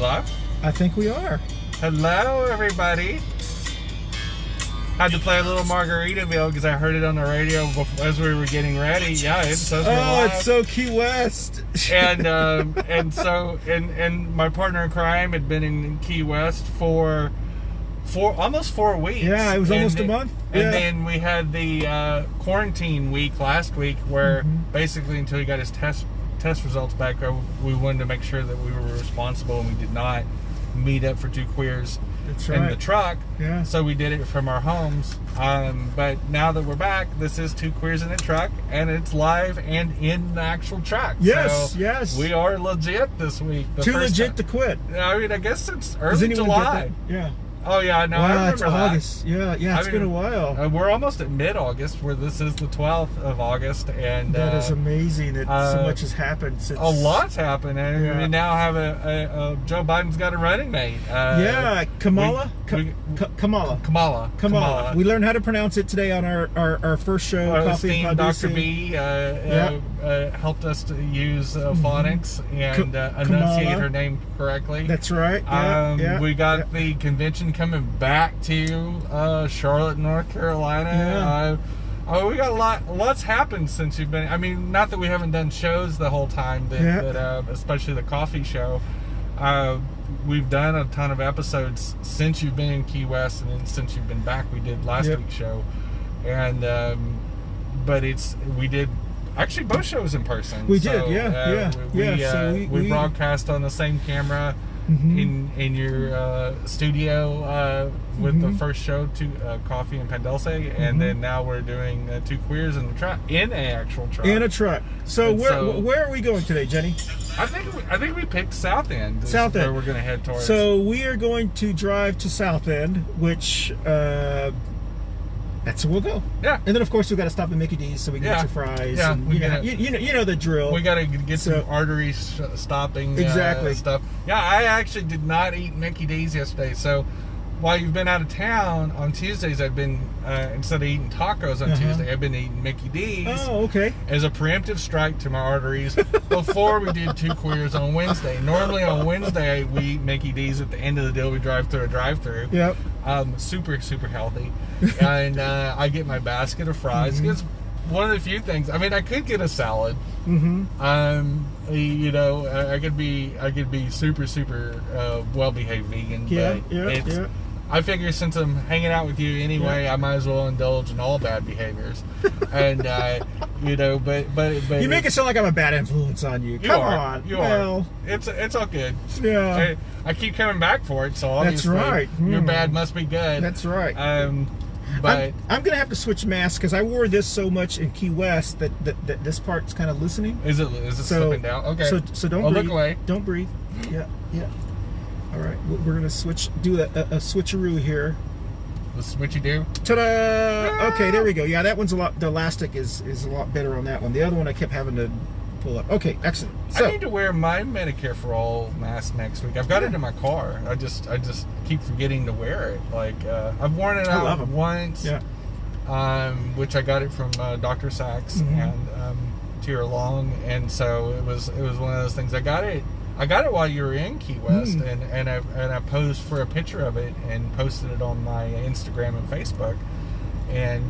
live? I think we are. Hello, everybody. Had to play a little Margaritaville because I heard it on the radio as we were getting ready. Yeah, it says we're live. It's so Key West. And my partner in crime had been in Key West for almost 4 weeks. Yeah, it was almost a month. And then we had the quarantine week last week where basically until he got his test results back, we wanted to make sure that we were responsible and we did not meet up for two queers in the truck. Yeah. So we did it from our homes. But now that we're back, this is Two Queers in a Truck, and it's live and in the actual truck. Yes, so yes. We are legit this week. Too legit to quit. I mean, I guess it's early July. Yeah. Oh yeah, no, wow, I remember it's August. Yeah, it's been a while. We're almost at mid-August, where this is the 12th of August, and that is amazing that so much has happened since. A lot's happened, and we now have a Joe Biden's got a running mate. Kamala. We learned how to pronounce it today on our first show. Coffee and Dr. B helped us to use phonics and enunciate her name correctly. That's right. We got the convention coming back to Charlotte, North Carolina. We got lots happened since you've been. I mean, not that we haven't done shows the whole time, that especially the coffee show. We've done a ton of episodes since you've been in Key West, and then since you've been back, we did last week's show, and but we did actually both shows in person. We did, yeah. We broadcast on the same camera. In your studio with the first show, Coffee and Pandelse, and then now we're doing Two Queers in the truck, in an actual truck. In a truck. So where are we going today, Jenny? I think we picked South End. South End. Where we're going to head towards. So we are going to drive to South End, which that's where we'll go. Yeah. And then of course we've got to stop at Mickey D's so we can get some fries. Yeah. And, you know the drill. We got to get some artery stopping stuff. Yeah, I actually did not eat Mickey D's yesterday. So while you've been out of town on Tuesdays, I've been instead of eating tacos on Tuesday, I've been eating Mickey D's. Oh, okay. As a preemptive strike to my arteries before we did Two Queers on Wednesday. Normally on Wednesday we eat Mickey D's at the end of the deal. We drive through a drive-through. Yep. Super healthy, and I get my basket of fries. It's one of the few things. I mean, I could get a salad. I could be super well-behaved vegan. I figure since I'm hanging out with you anyway, I might as well indulge in all bad behaviors. And but you make it sound like I'm a bad influence on you. Come on, you are. It's all good. Yeah, I keep coming back for it, so obviously that's right. Your bad must be good. That's right. But I'm gonna have to switch masks because I wore this so much in Key West that this part's kind of loosening. Is it slipping down? Okay. So don't breathe. Look away. Don't breathe. Yeah. All right, we're gonna do a switcheroo here. The switchy-do? Ta-da! Okay, there we go. Yeah, that one's the elastic is a lot better on that one. The other one I kept having to pull up. Okay, excellent. So, I need to wear my Medicare for All mask next week. I've got it in my car. I just keep forgetting to wear it. Like I've worn it out once. Yeah. Which I got it from Dr. Sachs and Tier Long, and so it was one of those things. I got it while you were in Key West, and I posed for a picture of it and posted it on my Instagram and Facebook, and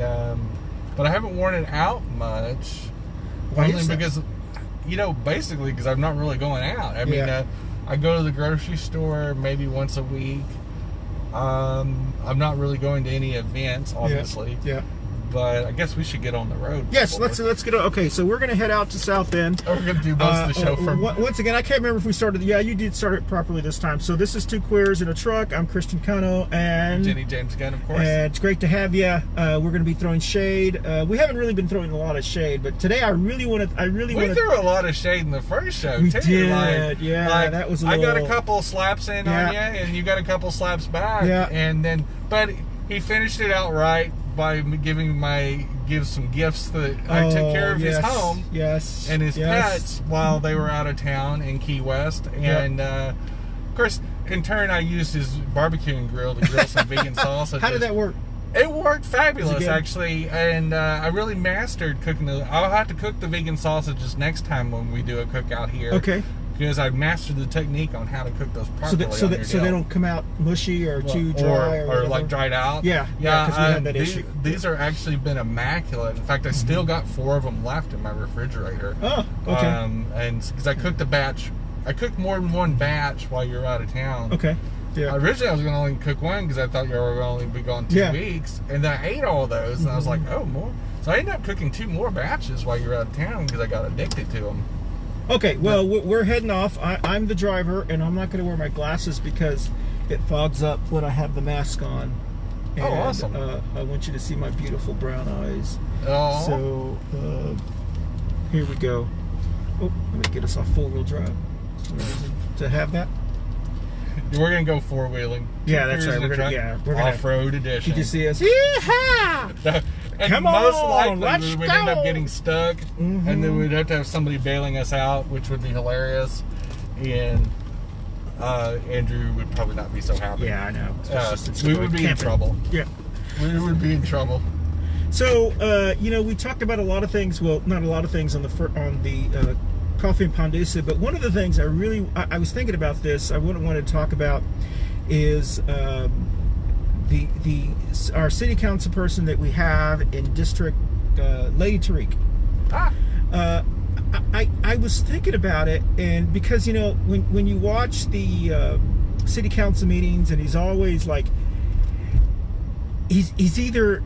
but I haven't worn it out much. Why only is that? Because basically because I'm not really going out. I mean, I go to the grocery store maybe once a week. I'm not really going to any events, obviously. Yeah. But I guess we should get on the road. Yes, let's get on. Okay, so we're going to head out to South End. We're going to do most of the show from... Once again, I can't remember if we started... Yeah, you did start it properly this time. So this is Two Queers in a Truck. I'm Christian Cano and... Jenny-Jaymes Christian, of course. It's great to have you. We're going to be throwing shade. We haven't really been throwing a lot of shade, but today I really want to... We threw a lot of shade in the first show, we too. did, that was a little... I got a couple slaps in on you, and you got a couple slaps back. Yeah. And then... But he finished it out right by give some gifts that I took care of his home and his pets while they were out of town in Key West, and of course in turn I used his barbecuing grill to grill some vegan sausages. How did that work? It worked fabulous, actually, and I really mastered cooking I'll have to cook the vegan sausages next time when we do a cookout here. Okay. because I mastered the technique on how to cook those properly. So they don't come out mushy or too dry or like dried out. Yeah, because we had that issue. These are actually been immaculate. In fact, I still got 4 of them left in my refrigerator. Oh, okay. And because I cooked I cooked more than one batch while you were out of town. Okay. Yeah. Originally, I was going to only cook one because I thought you were going to only be gone 2 weeks, and then I ate all those, and I was like, oh, more. So I ended up cooking 2 more batches while you were out of town because I got addicted to them. Okay, well, we're heading off. I'm the driver, and I'm not going to wear my glasses because it fogs up when I have the mask on. And, awesome. I want you to see my beautiful brown eyes. Oh. So, here we go. Oh, let me get us off 4-wheel drive. To have that. We're gonna go 4-wheeling. Yeah, that's right. We're gonna off-road edition. Did you see us? Yeehaw! And most likely we would end up getting stuck, and then we'd have to have somebody bailing us out, which would be hilarious. And Andrew would probably not be so happy. Yeah, I know. We would be in trouble. Yeah, we would be in trouble. So, we talked about a lot of things. Well, not a lot of things on the Coffee and Pondusa, but one of the things I was thinking about this, I wouldn't want to talk about is our city council person that we have in district, Lady Tariq. I was thinking about it, and because when you watch the city council meetings, and he's always like he's either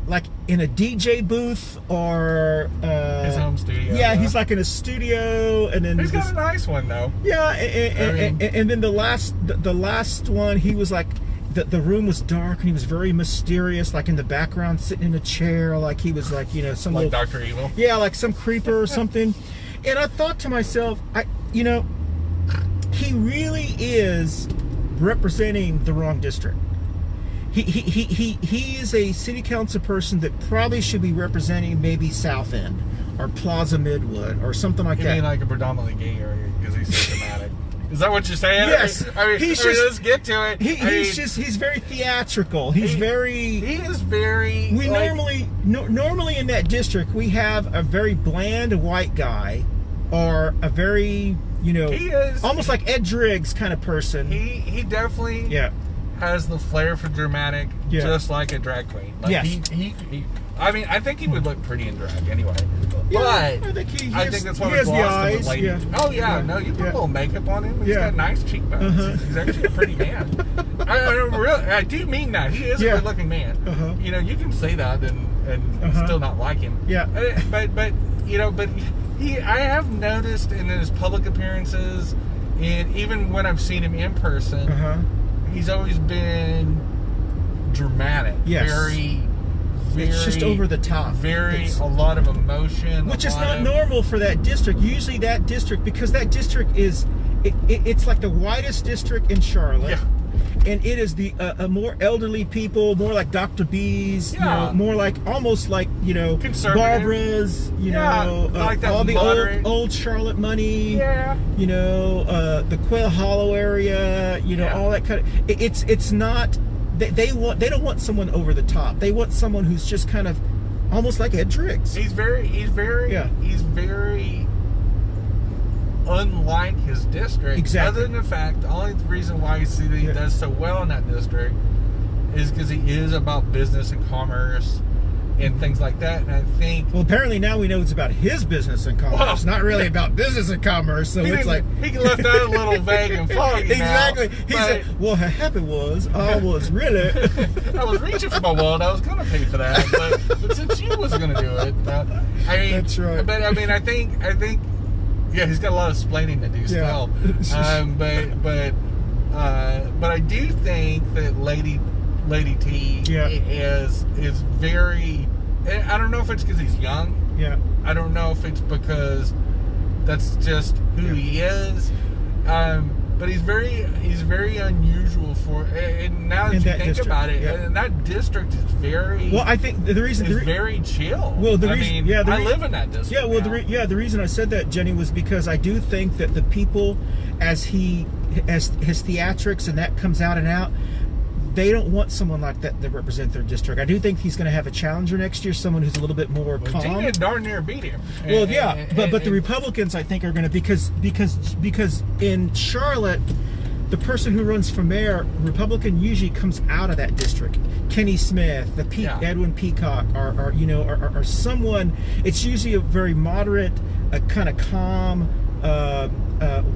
like in a DJ booth or his home studio. Yeah, he's like in a studio, and then he's got a nice one though. Yeah, and then the last one, he was like the room was dark and he was very mysterious, like in the background, sitting in a chair, like he was like some like little, Dr. Evil. Yeah, like some creeper or something. And I thought to myself, he really is representing the wrong district. He is a city council person that probably should be representing maybe South End or Plaza Midwood or something like that. You mean like a predominantly gay area because he's so dramatic? Is that what you're saying? Yes. Let's get to it. He's very theatrical. He is very. We normally in that district we have a very bland white guy, or a very he is almost like Ed Driggs kind of person. He definitely has the flair for dramatic, just like a drag queen. Like I think he would look pretty in drag anyway. But I think that's why we lost him with Lady. Oh yeah, no, you put a little makeup on him. He's got nice cheekbones. He's actually a pretty man. I do mean that. He is a good-looking man. You can say that and still not like him. Yeah. But I have noticed in his public appearances, and even when I've seen him in person, he's always been dramatic. Yes. Very, it's just over the top. A lot of emotion. Which is not normal for that district. Usually that district, because that district is, it's like the whitest district in Charlotte. Yeah. And it is the more elderly people, more like Dr. B's, more like, almost like, Barbara's, like that all the old Charlotte money, the Quail Hollow area, all that kind of, it's not, they don't want someone over the top. They want someone who's just kind of almost like Ed Driggs. He's very unlike his district. Exactly. Other than the fact, the only reason why you see that he does so well in that district is because he is about business and commerce and things like that. And I think, well, apparently now we know it's about his business and commerce, not really about business and commerce. So it's like he left that a little vague and foggy. Exactly. He said, "What happened was I was really I was reaching for my wallet. I was going to pay for that, but since you wasn't going to do it, that's right." But I think. Yeah, he's got a lot of explaining to do still. But I do think that Lady T is very. I don't know if it's because he's young. Yeah. I don't know if it's because that's just who he is. But he's very unusual for. And now that you think about it, and that district is very. Well, I think the reason is very chill. Well, I live in that district. Yeah. Well, the reason I said that, Jenny, was because I do think that the people, as his theatrics and that comes out and out, they don't want someone like that to represent their district. I do think he's going to have a challenger next year, someone who's a little bit more calm. Gina darn near beat him. Well, but the Republicans, I think, are going to, because in Charlotte, the person who runs for mayor, Republican, usually comes out of that district. Kenny Smith, Edwin Peacock, are someone. It's usually a very moderate, kind of calm,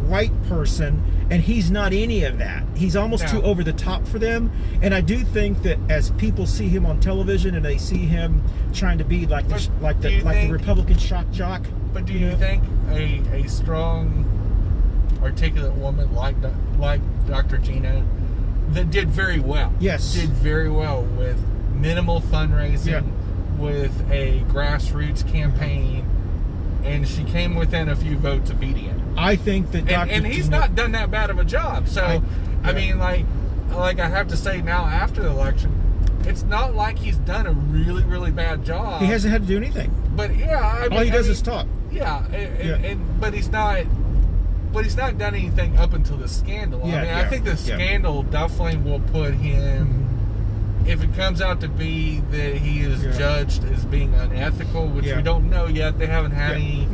white person, and he's not any of that. He's almost too over the top for them. And I do think that as people see him on television and they see him trying to be like the Republican shock jock. But do you think a strong, articulate woman like Dr. Gina that did very well? Yes, did very well with minimal fundraising, with a grassroots campaign, and she came within a few votes of beating it. I think that and he's not done that bad of a job. So I mean, like I have to say now after the election, it's not like he's done a really, really bad job. He hasn't had to do anything. But all he does is talk. But he's not done anything up until the scandal. I think the scandal definitely will put him. If it comes out to be that he is judged as being unethical, which we don't know yet, they haven't had any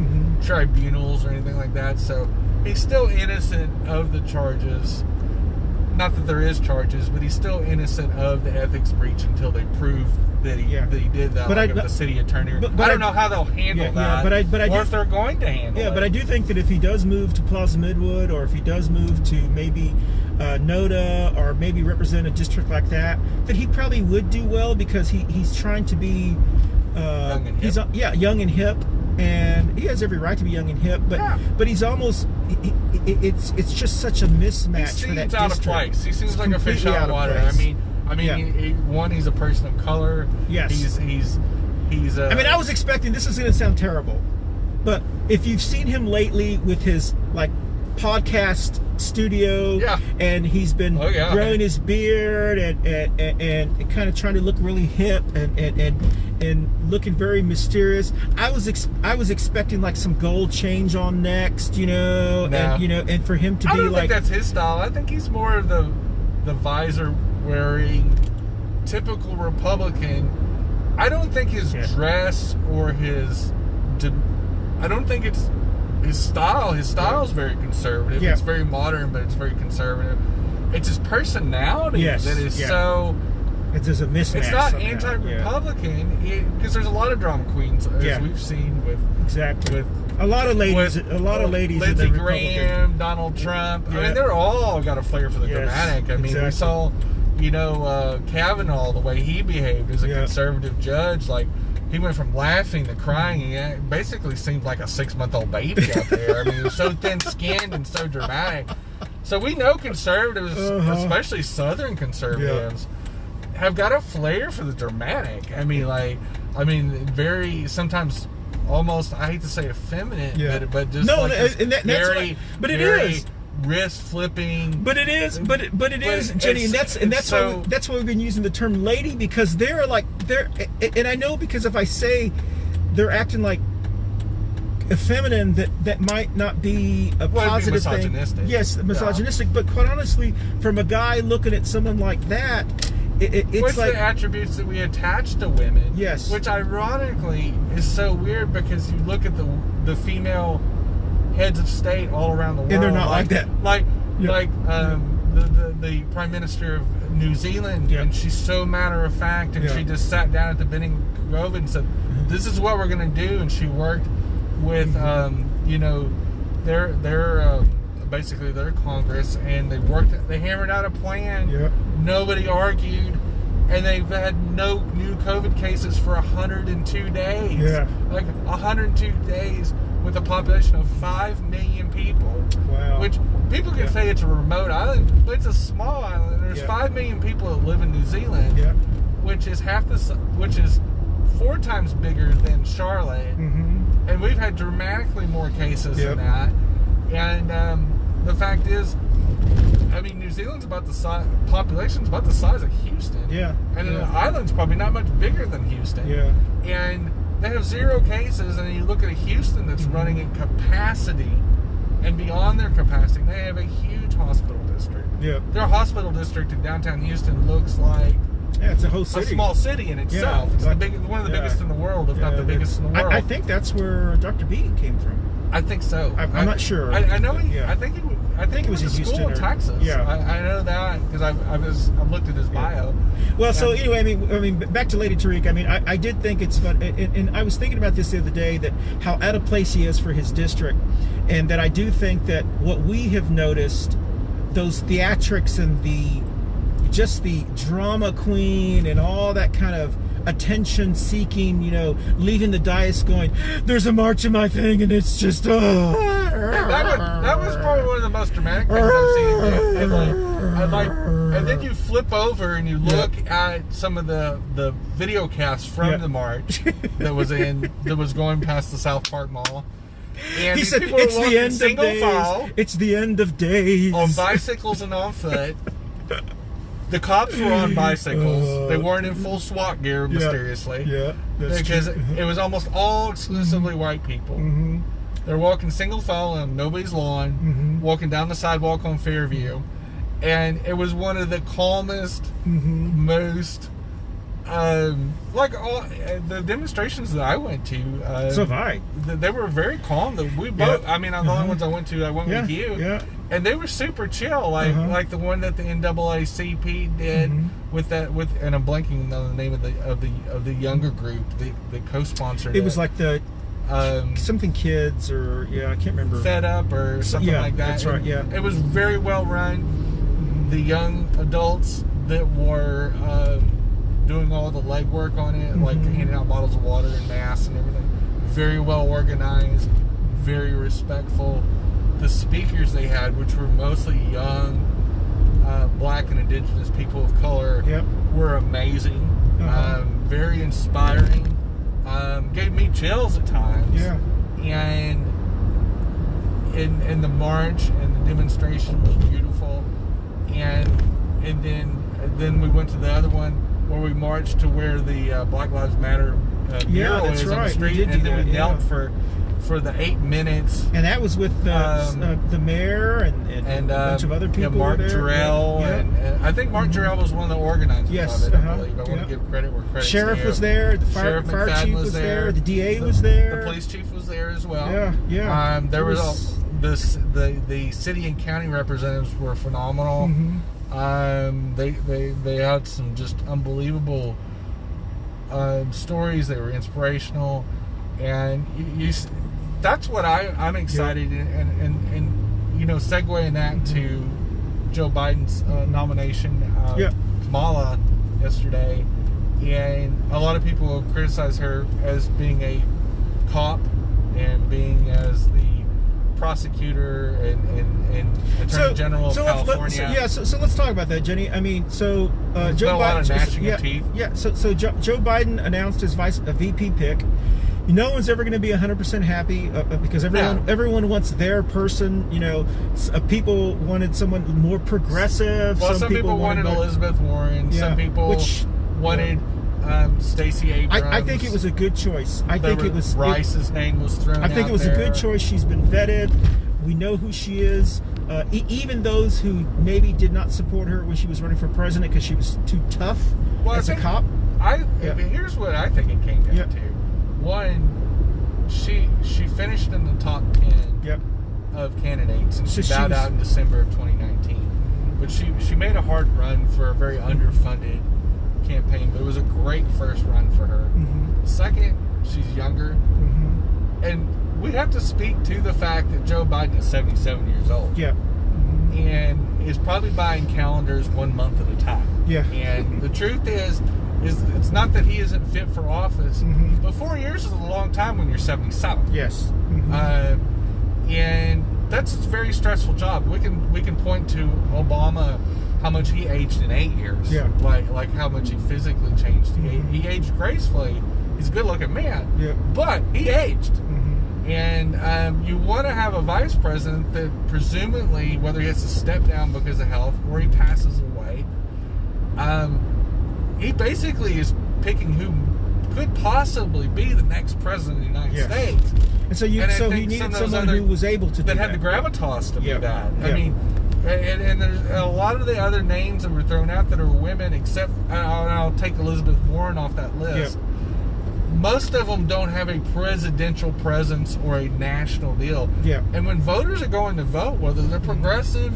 tribunals or anything like that, so he's still innocent of the charges. Not that there is charges, but he's still innocent of the ethics breach until they prove that he did that. But the city attorney. But I don't know how they'll handle that. Or if they're going to handle it. But I do think that if he does move to Plaza Midwood, or if he does move to maybe NODA, or maybe represent a district like that he probably would do well, because he's trying to be young and hip. Young and hip, and he has every right to be young and hip. But he's almost it's just such a mismatch for that district. He seems out of place. He seems like a fish out of water. I mean, he's a person of color. Yes, he's. I was expecting, this is going to sound terrible, but if you've seen him lately with his podcast studio, and he's been growing his beard and kind of trying to look really hip and looking very mysterious. I was expecting some gold change on next, and for him to be I don't think that's his style. I think he's more of the visor wearing typical Republican. I don't think his dress or I don't think it's his style. His style is very conservative. It's very modern, but it's very conservative. It's his personality that is so. It's just a mismatch. It's not anti-Republican because there's a lot of drama queens as we've seen with a lot of ladies. Lindsey Graham, Donald Trump. I mean, they're all got a flair for the dramatic. I mean, we saw, Kavanaugh, the way he behaved as a conservative judge, he went from laughing to crying. He basically seemed like a 6-month-old baby out there. I mean, he was so thin-skinned and so dramatic. So we know conservatives, especially Southern conservatives, have got a flair for the dramatic. Very sometimes almost, I hate to say effeminate, but just very wrist flipping. But it is, Jenny, and that's why we've been using the term lady, because they're and I know, because if I say they're acting like effeminate, that might not be a positive thing. Yes, misogynistic. But quite honestly, from a guy looking at someone like that, it's what's the attributes that we attach to women? Yes, which ironically is so weird, because you look at the female heads of state all around the world, and they're not like that. The Prime Minister of New Zealand, and she's so matter of fact, and she just sat down at the Benning Grove and said, "This is what we're going to do." And she worked with, basically their Congress, and they hammered out a plan. Nobody argued, and they've had no new COVID cases for 102 days. 102 days. With a population of 5 million people, which people can say it's a remote island, but it's a small island. There's 5 million people that live in New Zealand, which is 4 times bigger than Charlotte, and we've had dramatically more cases than that. And the fact is, New Zealand's about the size, population's about the size of Houston, and the island's probably not much bigger than Houston, and they have 0 cases, and you look at Houston that's running at capacity and beyond their capacity. They have a huge hospital district. Their hospital district in downtown Houston looks like it's a whole city. A small city in itself. It's one of the biggest in the world, if not the biggest in the world. I think that's where Dr. B came from. I think so. I'm not sure. I know. I think it was in school in Texas. Yeah, I know that because I've looked at his bio. Well, so anyway, I mean, back to Lady Tariq. I mean, I did think it's fun, and I was thinking about this the other day, that how out of place he is for his district, and that I do think that what we have noticed, those theatrics and the drama queen and all that kind of attention seeking, leaving the dais going, there's a march in my thing and it's just that was probably one of the most dramatic things I've seen. And then you flip over and you look at some of the video casts from the march that was going past the South Park Mall. And he said it's the end of days. It's the end of days. On bicycles and on foot. The cops were on bicycles. They weren't in full SWAT gear, mysteriously. Yeah, because it was almost all exclusively white people. They're walking single file on nobody's lawn, walking down the sidewalk on Fairview, and it was one of the calmest, most the demonstrations that I went to. So have I. They were very calm. We both. I mean, the only ones I went with you. Yeah. And they were super chill, like the one that the NAACP did with and I'm blanking on the name of the younger group, the co-sponsored. It was like the something kids or I can't remember. Fed Up or something like that. That's right. Yeah. It was very well run. The young adults that were doing all the legwork on it, like handing out bottles of water and masks and everything, very well organized, very respectful. The speakers they had, which were mostly young black and indigenous people of color, were amazing. Very inspiring. Gave me chills at times. And the march and the demonstration was beautiful. And then we went to the other one where we marched to where the Black Lives Matter mural is on the street, and then we knelt for the 8 minutes, and that was with the mayor and a bunch of other people. Mark Jarrell, and I think Mark Jarrell was one of the organizers of it. I believe. I want to give credit where credit's Sheriff due. was there. The fire chief was there. The DA was there. The police chief was there as well. There was the city and county representatives were phenomenal. They had some just unbelievable stories. They were inspirational, and that's what I'm excited and segueing that to Joe Biden's nomination, Kamala, yesterday, and a lot of people have criticized her as being a cop and being as the prosecutor and attorney general of California. So let's talk about that, Jenny. I mean, Joe Biden. A lot of gnashing of teeth. So Joe Biden announced his VP pick. No one's ever going to be 100% happy because everyone wants their person. People wanted someone more progressive. Well, some people wanted Elizabeth Warren. Some people wanted Stacey Abrams. I think it was a good choice. Rice's name was thrown out. I think it was a good choice. She's been vetted. We know who she is. Even those who maybe did not support her when she was running for president because she was too tough as a cop. Here's what I think it came down to. One, she finished in the top 10 of candidates, and she bowed out in December of 2019. But she made a hard run for a very underfunded campaign, but it was a great first run for her. Second, she's younger, and we have to speak to the fact that Joe Biden is 77 years old. And is probably buying calendars 1 month at a time. And the truth is it's not that he isn't fit for office, but 4 years is a long time when you're 77. Yes. And that's a very stressful job. We can point to Obama, how much he aged in 8 years. Like how much he physically changed. He aged gracefully. He's a good looking man. But he aged. And you want to have a vice president that presumably, whether he has to step down because of health or he passes away, he basically is picking who could possibly be the next president of the United States. And so he needed someone who was able to do that. Had the gravitas to do that. I mean, And there's a lot of the other names that were thrown out that are women, except, and I'll take Elizabeth Warren off that list. Yeah. Most of them don't have a presidential presence or a national deal. Yeah. And when voters are going to vote, whether they're progressive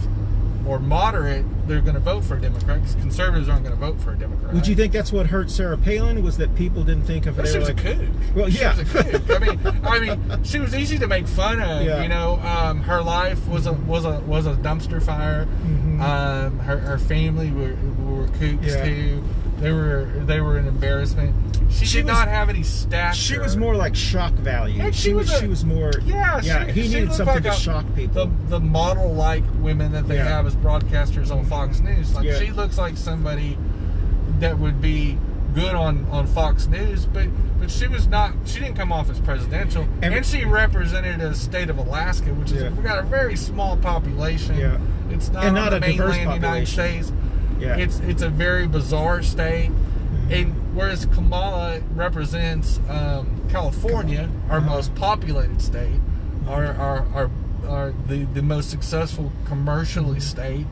or moderate, they're going to vote for a Democrat, because conservatives aren't going to vote for a Democrat. Would you think that's what hurt Sarah Palin, was that people didn't think of her? She was like, a kook. Well, yeah. She was a kook. I mean, she was easy to make fun of. Yeah. You know, her life was a dumpster fire. Mm-hmm. Her family were kooks Yeah. too. They were an embarrassment. She did not have any stature. She was more like shock value. And she was more. Yeah. He needed something like to shock people. The model-like women that they have as broadcasters on Fox News. Like, she looks like somebody that would be good on Fox News, but she was not. She didn't come off as presidential, and she represented a state of Alaska, which is we've got a very small population. Yeah. It's not and on not the a diverse mainland United population. States. Yeah. It's a very bizarre state. And whereas Kamala represents California, our most populated state, our the most successful commercially state,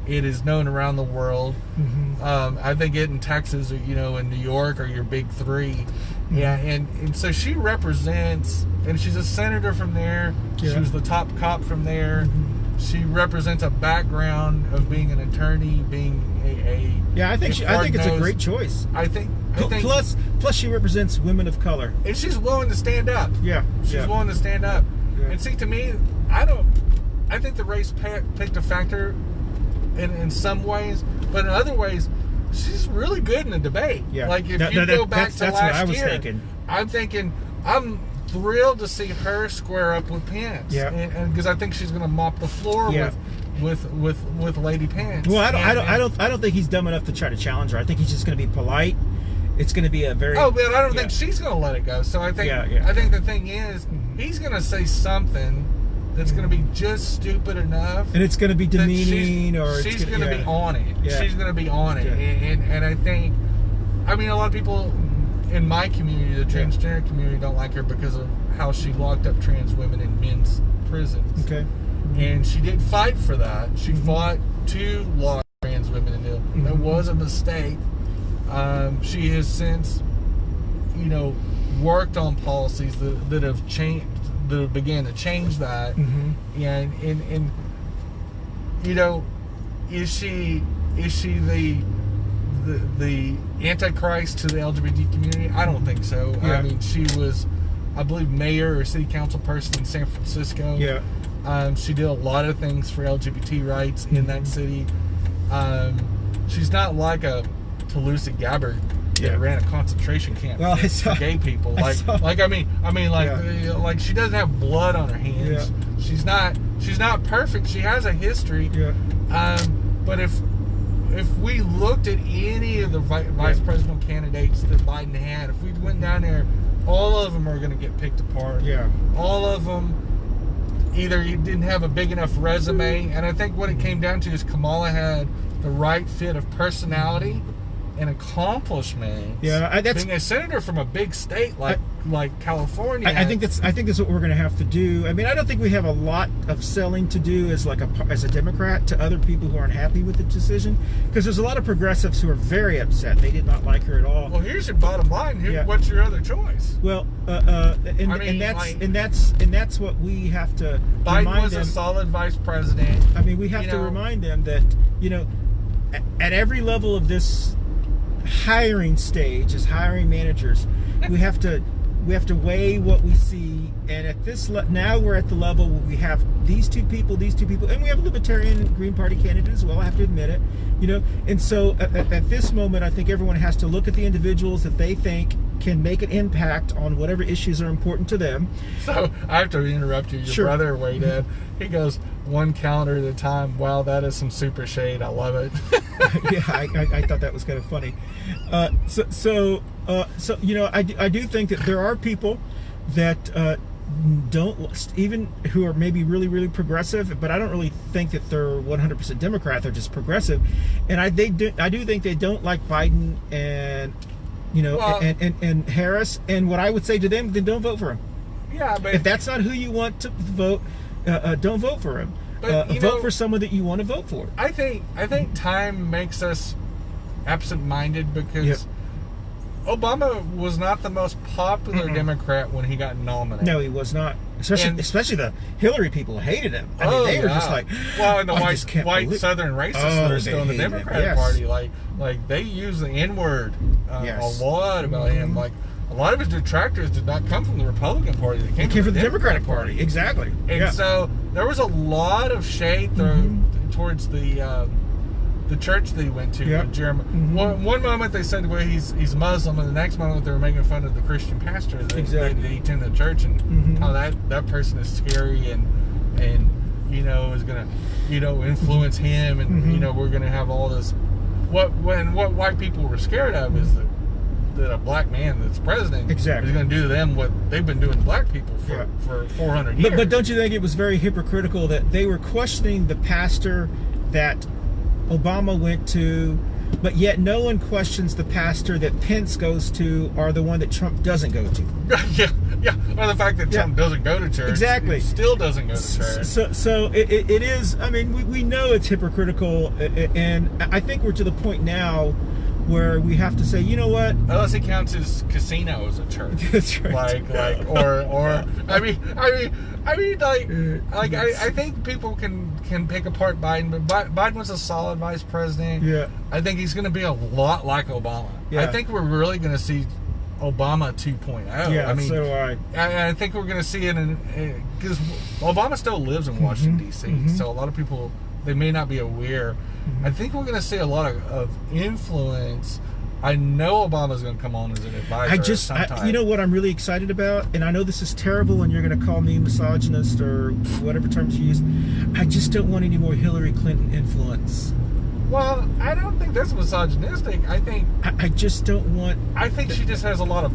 it is known around the world. Mm-hmm. I think it in Texas, or in New York, are your big three. Mm-hmm. Yeah, and so she represents, and she's a senator from there. Yeah. She was the top cop from there. Mm-hmm. She represents a background of being an attorney, being a I think it's a great choice. I think plus she represents women of color, and she's willing to stand up. Yeah, she's willing to stand up. Yeah. And see, to me, I think the race picked a factor in some ways, but in other ways, she's really good in the debate. Yeah. Like if you go back to that's last what I was year, I'm thrilled to see her square up with Pence. Yeah. And because I think she's going to mop the floor with Lady Pence. Well, I don't think he's dumb enough to try to challenge her. I think he's just going to be polite. It's going to be a very but I don't think she's going to let it go. So I think I think the thing is, he's going to say something that's going to be just stupid enough, and it's going to be demeaning, or she's going to be on it. Yeah. She's going to be on it, and I think, a lot of people in my community, the transgender community, don't like her because of how she locked up trans women in men's prisons. Okay. And she did fight for that. She fought to lock trans women in jail. That was a mistake. She has since, worked on policies that have changed, that began to change that. Mm-hmm. And is she the antichrist to the LGBT community? I don't think so. Yeah. She was, I believe, mayor or city council person in San Francisco. Yeah. She did a lot of things for LGBT rights in that city. She's not like a Tulsi Gabbard that ran a concentration camp for gay people. Like she doesn't have blood on her hands. Yeah. She's not perfect. She has a history. Yeah. But if we looked at any of the vice presidential candidates that Biden had, if we went down there, all of them are going to get picked apart. Yeah. All of them either didn't have a big enough resume, and I think what it came down to is Kamala had the right fit of personality and accomplishment. Yeah, being a senator from a big state like California. I think that's what we're going to have to do. I don't think we have a lot of selling to do as a Democrat to other people who aren't happy with the decision, because there's a lot of progressives who are very upset. They did not like her at all. Well, here's your bottom line. What's your other choice? Well, and that's what we have to. Biden was a solid vice president. We have to remind them that at every level of this hiring stage, as hiring managers, we have to weigh what we see, and at this now we're at the level where we have these two people, and we have a Libertarian and Green Party candidate as well. I have to admit it, and so at this moment, I think everyone has to look at the individuals that they think can make an impact on whatever issues are important to them. So I have to interrupt you. Your brother weighed in. He goes, one calendar at a time. Wow, that is some super shade. I love it. Yeah, I thought that was kind of funny. So I do think that there are people that don't, even who are maybe really, really progressive, but I don't really think that they're 100% Democrat. They're just progressive, and I do think they don't like Biden and and Harris. And what I would say to them, then don't vote for him. Yeah, but if that's not who you want to vote, don't vote for him. But vote for someone that you want to vote for. I think time makes us absent-minded because Obama was not the most popular Democrat when he got nominated. No, he was not. Especially the Hillary people hated him. I mean, they were just like, well, and the white Southern racists that are still in the Democratic Party, like they use the N-word a lot about him. Like a lot of his detractors did not come from the Republican Party; they came from the Democratic Party. Exactly. And so there was a lot of shade thrown towards the church that he went to, Jeremy. One moment they said, well, he's Muslim, and the next moment they were making fun of the Christian pastor that he attended the church, and how that person is scary and is going to influence him, and we're going to have all this. What white people were scared of is that a black man that's president is going to do to them what they've been doing to black people for 400 years. But don't you think it was very hypocritical that they were questioning the pastor that Obama went to, but yet no one questions the pastor that Pence goes to or the one that Trump doesn't go to? yeah. Or the fact that Trump doesn't go to church. Exactly. Still doesn't go to church. So it is, I mean, we know it's hypocritical, and I think we're to the point now where we have to say, you know what? Unless it counts as casino as a church. That's right. I think people can pick apart Biden, but Biden was a solid vice president. Yeah. I think he's going to be a lot like Obama. Yeah. I think we're really going to see Obama 2.0. Yeah, I mean, so do I. I think we're going to see it because Obama still lives in Washington, D.C., so a lot of people, they may not be aware. I think we're going to see a lot of influence. I know Obama's going to come on as an advisor sometime. You know what I'm really excited about? And I know this is terrible and you're going to call me misogynist or whatever terms you use. I just don't want any more Hillary Clinton influence. Well, I don't think that's misogynistic. I just don't want... I think she just has a she would have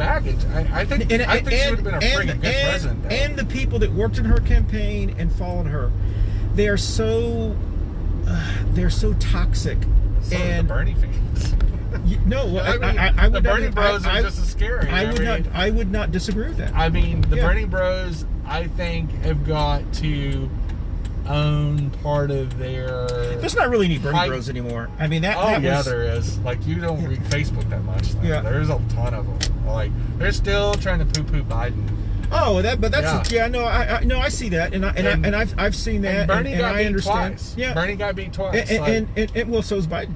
been a pretty good president. Though. And the people that worked in her campaign and followed her, they are so toxic. So and the Bernie fans. No, I would. The Bernie Bros are just as scary. I would not disagree with that. I mean, the Bernie Bros, I think, have got to own part of their. There's not really any Bernie Bros anymore. I mean, there is. Like, you don't read Facebook that much. Though. There's a ton of them. Like, they're still trying to poo-poo Biden. Oh, I see that, and I've seen that, and Bernie got I beat understand. Twice. Yeah, Bernie got beat twice, and well, so's Biden.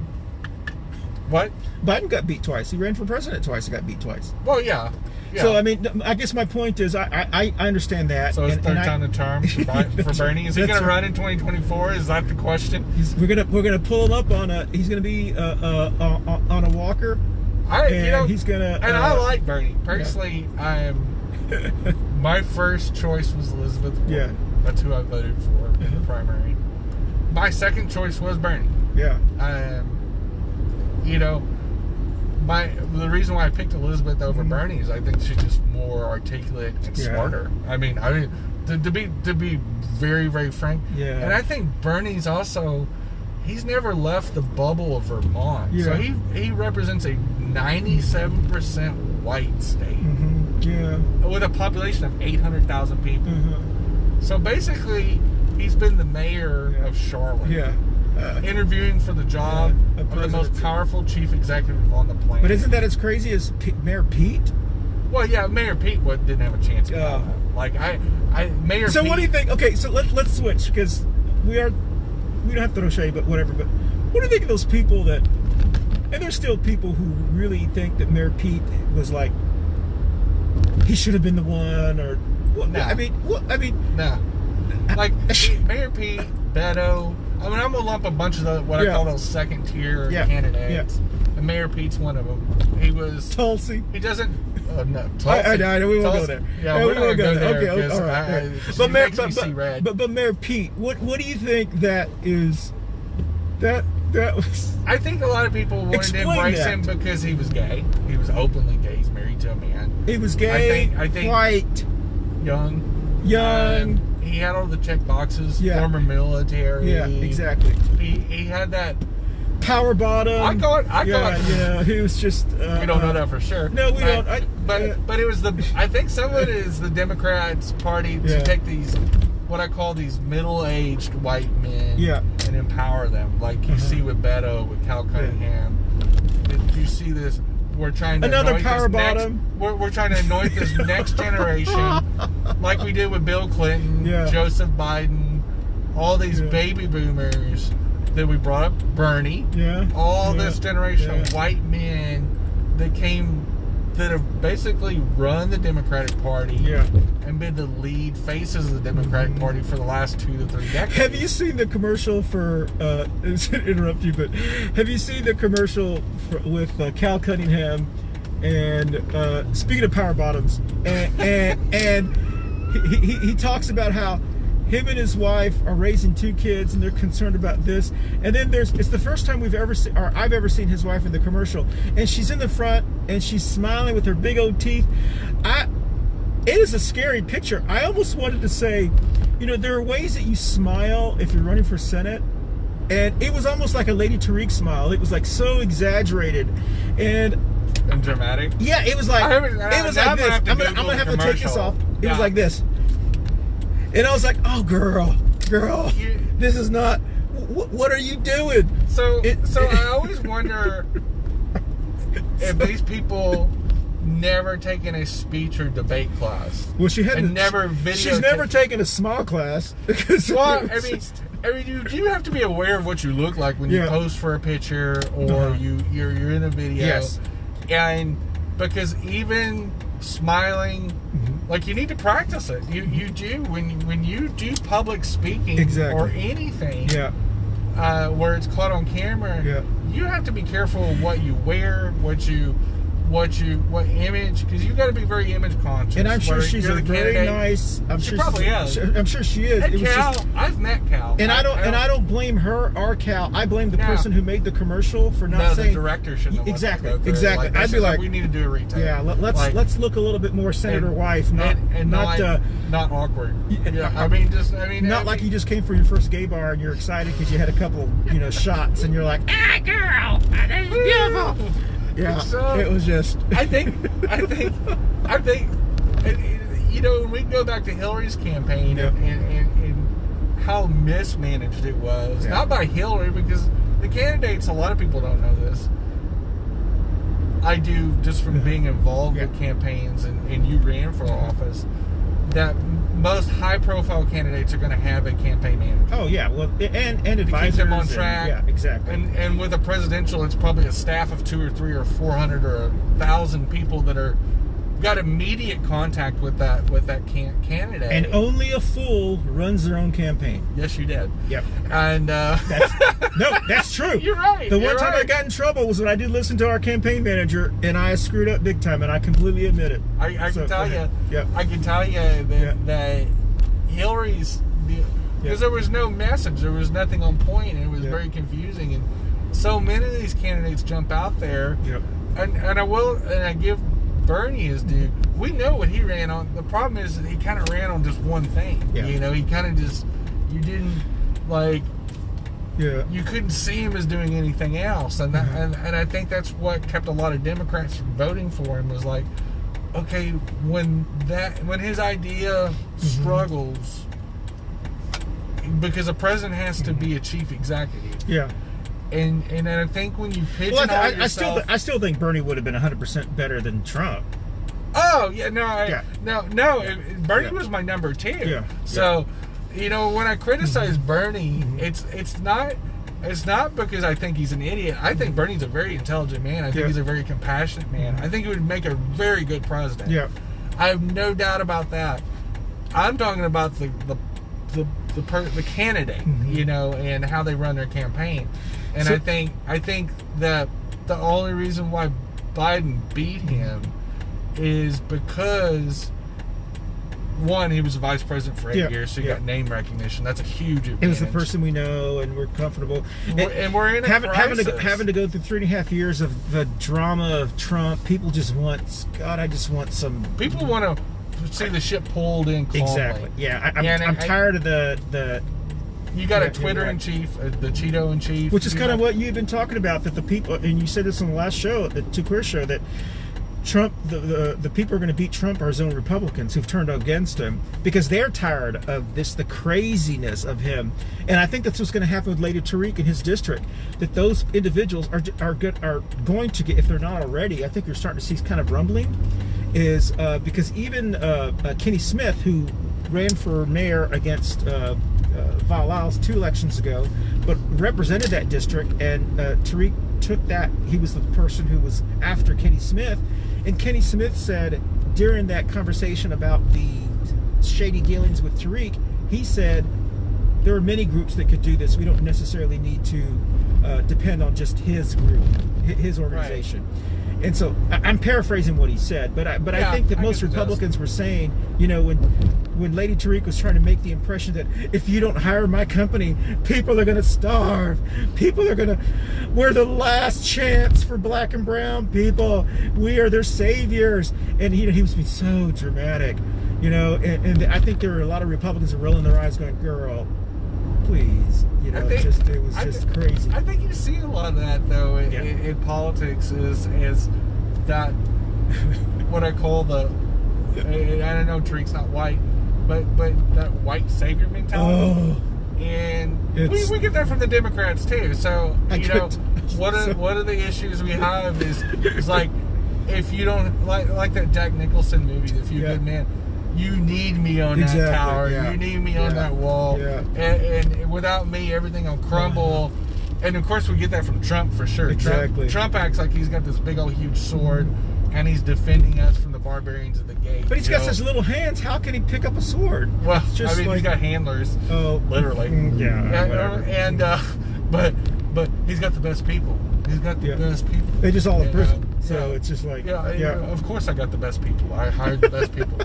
What? Biden got beat twice. He ran for president twice and got beat twice. Well, yeah. So I mean, I guess my point is, I understand that. So it's third time the charm for Bernie. Is he going to run in 2024? Is that the question? We're gonna pull him up on he's going to be on a walker. He's gonna. And I like Bernie personally. Yeah. My first choice was Elizabeth Warren. Yeah. That's who I voted for in the primary. My second choice was Bernie. Yeah. The reason why I picked Elizabeth over Bernie is I think she's just more articulate and smarter. I mean, to be very, very frank. Yeah. And I think Bernie's also, he's never left the bubble of Vermont. Yeah. So he represents a 97% white state. Yeah. With a population of 800,000 people. So basically, he's been the mayor of Charlotte. Yeah. Interviewing for the job of the most powerful chief executive on the planet. But isn't that as crazy as Mayor Pete? Well, yeah, Mayor Pete didn't have a chance. Like Mayor. So Pete, what do you think? Okay, so let's switch because we don't have to throw shade, but whatever. But what do you think of those people that? And there's still people who really think that Mayor Pete was like he should have been the one, or nah. Nah. Like Mayor Pete, Beto. I mean, I'm gonna lump a bunch of what I call those second tier candidates. Yeah. And Mayor Pete's one of them. He was Tulsi. He doesn't. No, Tulsi. I know we won't go there. Yeah, we won't go there. Okay, all right. But Mayor Pete, what do you think that is? That was. I think a lot of people wanted to embrace him because he was gay. He was openly gay. He's married to a man. He was gay. I think white, young. He had all the check boxes. Former military. Yeah, exactly. He had that power bottom. I got. Yeah, he was just. We don't know that for sure. No, we don't. But it was I think some of it is the Democrats Party to take these what I call these middle-aged white men, and empower them, like you see with Beto, with Cal Cunningham. Did you see this? We're trying to anoint power bottom. We're trying to anoint this next generation, like we did with Bill Clinton, Joseph Biden, all these baby boomers that we brought up, Bernie, all this generation of white men that have basically run the Democratic Party and been the lead faces of the Democratic Party for the last 2 to 3 decades. Have you seen the commercial for, to interrupt you, but have you seen the commercial with Cal Cunningham and speaking of power bottoms, and he talks about how him and his wife are raising 2 kids and they're concerned about this. And then it's the first time we've ever seen, or I've ever seen his wife in the commercial. And she's in the front and she's smiling with her big old teeth. It is a scary picture. I almost wanted to say, you know, there are ways that you smile if you're running for Senate. And it was almost like a Lady Tariq smile. It was like so exaggerated. And dramatic? Yeah, it was like, it was like this. I'm gonna have to take this off. It was like this. And I was like, oh, girl, this is not, what are you doing? So I always wonder if these people never taken a speech or debate class. Well, she hadn't. She's never taken a small class. Well, I mean, you do have to be aware of what you look like when you pose for a picture or you're in a video. Yes. And because even smiling, like you need to practice it. You do when you do public speaking or anything, where it's caught on camera. You have to be careful of what you wear, what image, because you got to be very image conscious. And I'm sure she's a very nice. She probably is. I'm sure she is. And Cal, I've met Cal, and I don't blame her or Cal. I blame the person who made the commercial for not saying. The director shouldn't have exactly. Like, I'd be like, we need to do a retake. Yeah, let's look a little bit more Senator wife, not awkward. I mean, not like you just came from your first gay bar and you're excited because you had a couple, shots and you're like, ah, girl, that is beautiful. Yeah, so, it was just. I think, when we go back to Hillary's campaign and how mismanaged it was, not by Hillary, because the candidates, a lot of people don't know this. I do, just from being involved with campaigns, and you ran for office, that most high-profile candidates are going to have a campaign manager. Oh yeah, well, and advisors, keep them on track. Yeah, exactly. And with a presidential, it's probably a staff of 2 or 3 or 400 or 1,000 people that are got immediate contact with that candidate. And only a fool runs their own campaign. Yes, you did. Yep. And that's true. You're right. The one time I got in trouble was when I did listen to our campaign manager, and I screwed up big time, and I completely admit it. I can tell you. Yeah. I can tell you that Hillary's, because there was no message, there was nothing on point, and it was very confusing, and so many of these candidates jump out there. Yep. And I give Bernie his due. We know what he ran on. The problem is that he kind of ran on just one thing. Yeah. He kind of just, you didn't like. Yeah. You couldn't see him as doing anything else, and that, and I think that's what kept a lot of Democrats from voting for him. Was like, okay, when his idea struggles, because a president has to be a chief executive. Yeah. And I think when you pigeonhole yourself, I still think Bernie would have been 100% better than Trump. Oh yeah, no. Bernie was my number 2. Yeah. So, when I criticize Bernie, it's not because I think he's an idiot. I think Bernie's a very intelligent man. I think he's a very compassionate man. I think he would make a very good president. Yeah. I have no doubt about that. I'm talking about the candidate, and how they run their campaign. And so, I think that the only reason why Biden beat him is because, one, he was a vice president for 8 years, so he got name recognition. That's a huge advantage. It was the person we know, and we're comfortable. And we're in a crisis. Having to go through 3.5 years of the drama of Trump, people just want, God, I just want some... People want to see the ship pulled in calmly. Exactly. Yeah, I'm tired of the you got a Twitter in chief, the Cheeto in chief, which is kind of what you've been talking about. That the people, and you said this on the last show, the Two Queer show, that Trump, the people who are going to beat Trump are his own Republicans who've turned against him because they're tired of the craziness of him. And I think that's what's going to happen with Lady Tariq in his district. That those individuals are going to get, if they're not already, I think you're starting to see kind of rumbling, is because even Kenny Smith, who ran for mayor against Val Lyles 2 elections ago, but represented that district, and Tariq took that. He was the person who was after Kenny Smith. And Kenny Smith said during that conversation about the shady dealings with Tariq, he said there are many groups that could do this. We don't necessarily need to depend on just his group, his organization. Right. And so I'm paraphrasing what he said, but I think that most Republicans were saying, you know, when Lady Tariq was trying to make the impression that if you don't hire my company, people are going to starve. We're the last chance for black and brown people. We are their saviors. And he was being so dramatic, you know, and I think there were a lot of Republicans rolling their eyes going, girl, please. You know, it was just crazy. I think you see a lot of that, though, in politics is that what I call I don't know, Tariq's not white, but that white savior mentality. Oh, and we get that from the Democrats too. So what are the issues we have is like, if you don't like that Jack Nicholson movie, The Few Good Men, you need me on that tower. You need me on that wall. And without me, everything will crumble. And of course, we get that from Trump for sure. Exactly. Trump acts like he's got this big old huge sword, and he's defending us from the barbarians of the gate. But he's got such little hands. How can he pick up a sword? Well, I mean, he's got handlers. Oh, literally. And but he's got the best people. He's got the best people. They just all in prison. So it's just like of course I got the best people. I hired the best people.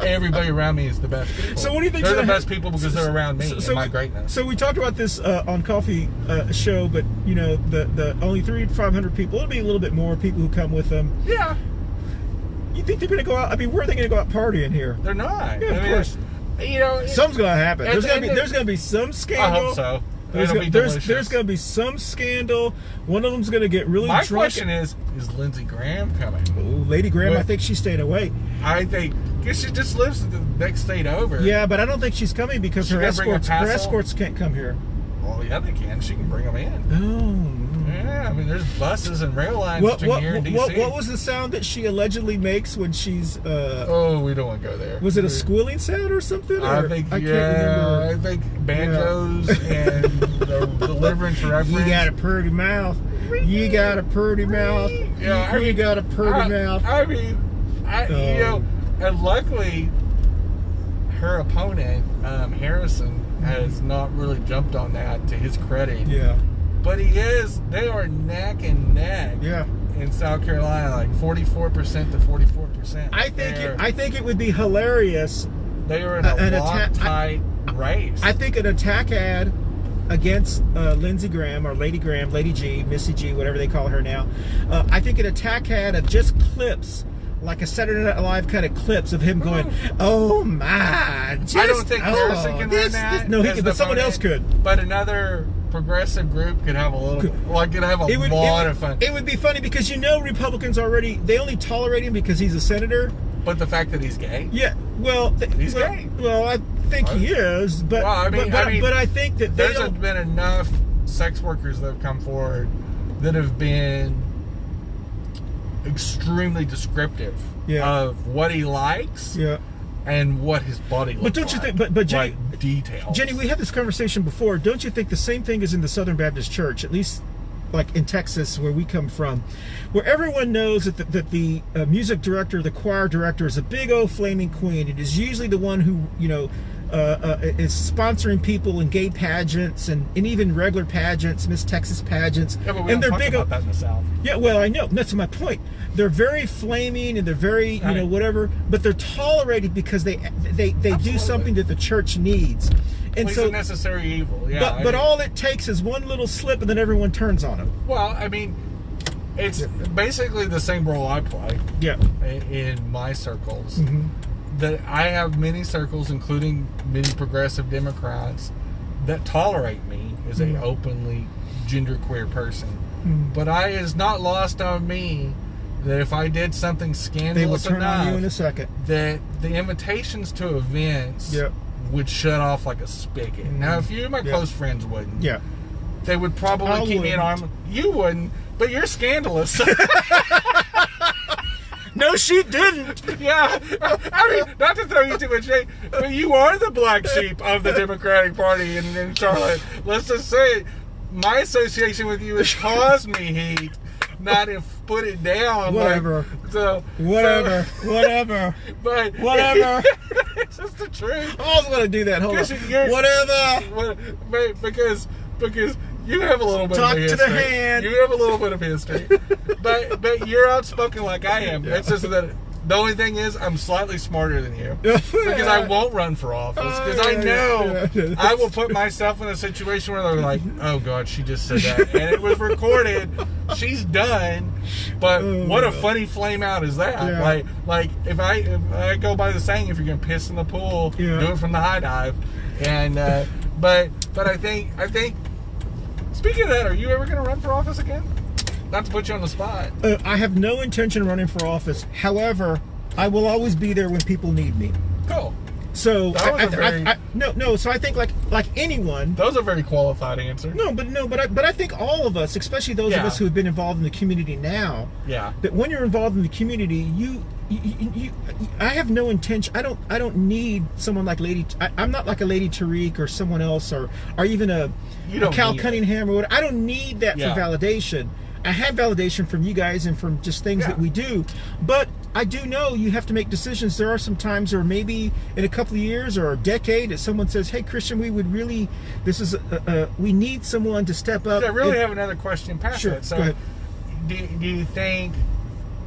Everybody around me is the best people. So what do you think? They're the best people because they're around me and my greatness. So we talked about this on Coffee show, but you know the only 300 to 500 people. It'll be a little bit more people who come with them. Yeah. You think they're going to go out? I mean, where are they going to go out partying here? They're not. Yeah, of course. You know, something's going to happen. There's going to be some scandal. I hope so. There's going to be some scandal. One of them's going to get really drunk. My question is Lindsey Graham coming? Oh, Lady Graham, I think she's staying away. I think, because she just lives in the next state over. Yeah, but I don't think she's coming because her escorts can't come here. Well, yeah, they can. She can bring them in. Oh. Yeah, I mean, there's buses and rail lines between here and D.C. What was the sound that she allegedly makes when she's... oh, we don't want to go there. Was it a squealing sound or something? I think, I can't remember. I think banjos and the deliverance reference. You got a pretty mouth. You got a pretty mouth. Yeah, you got a pretty mouth. I mean, you know, and luckily, her opponent, Harrison, has not really jumped on that to his credit. Yeah. But they are neck and neck. Yeah. In South Carolina, like 44% to 44%. I think it would be hilarious. They are in a tight race. I think an attack ad against Lindsey Graham or Lady Graham, Lady G, Missy G, whatever they call her now. I think an attack ad of just clips, like a Saturday Night Live kind of clips of him going, "Oh my!" I don't think Harrison can run that. No, but someone else could. But another progressive group could have a lot of fun. It would be funny because Republicans they only tolerate him because he's a senator. But the fact that he's gay. Yeah, well, he's gay. Well, I think he is, but but I think that there's been enough sex workers that have come forward that have been extremely descriptive of what he likes and what his body looks like. But don't you think, but Jenny, like details. Jenny, we had this conversation before. Don't you think the same thing is in the Southern Baptist Church, at least like in Texas where we come from, where everyone knows that the music director, the choir director is a big old flaming queen. It is usually the one who, is sponsoring people in gay pageants and even regular pageants, Miss Texas pageants. Yeah, but we don't talk about that in the South. Yeah, well, I know. That's my point. They're very flaming and they're very, whatever, but they're tolerated because they do something that the church needs. And so, it's a necessary evil. Yeah. But all it takes is one little slip and then everyone turns on them. Well, I mean, it's basically the same role I play. Yeah. In my circles. Mm-hmm. That I have many circles, including many progressive Democrats, that tolerate me as a openly genderqueer person. Mm-hmm. But it is not lost on me that if I did something scandalous they would turn enough, on you in a second. That the invitations to events would shut off like a spigot. Now, if you and my close friends wouldn't, they would probably keep me in arm. You wouldn't, but you're scandalous. No, she didn't. Yeah, I mean, not to throw you too much shade, but you are the black sheep of the Democratic Party in Charlotte. Let's just say it. My association with you has caused me heat, not if put it down. Whatever. But whatever. It's just the truth. I was going to do that. Hold on. Whatever. Because you have a little bit of history. Talk to the hand. You have a little bit of history. but you're outspoken like I am. It's just that the only thing is I'm slightly smarter than you. Because I won't run for office. Because I know I will put myself in a situation where they're like, oh God, she just said that. And it was recorded. She's done. But what a funny flame out is that? Yeah. Like if I go by the saying, if you're gonna piss in the pool, do it from the high dive. And but I think speaking of that, are you ever gonna run for office again? Not to put you on the spot. I have no intention of running for office. However, I will always be there when people need me. Cool. So So I think like anyone. That was a very qualified answer. But I think all of us, especially those of us who have been involved in the community now. Yeah. That when you're involved in the community, I have no intention. I don't need someone like I'm not like a Lady Tariq or someone else or even a Cal Cunningham or whatever. I don't need that for validation. I have validation from you guys and from just things that we do, but I do know you have to make decisions. There are some times, or maybe in a couple of years or a decade, if someone says, "Hey, Christian, we would really, we need someone to step up." I really have another question past that. So, go ahead. Do you think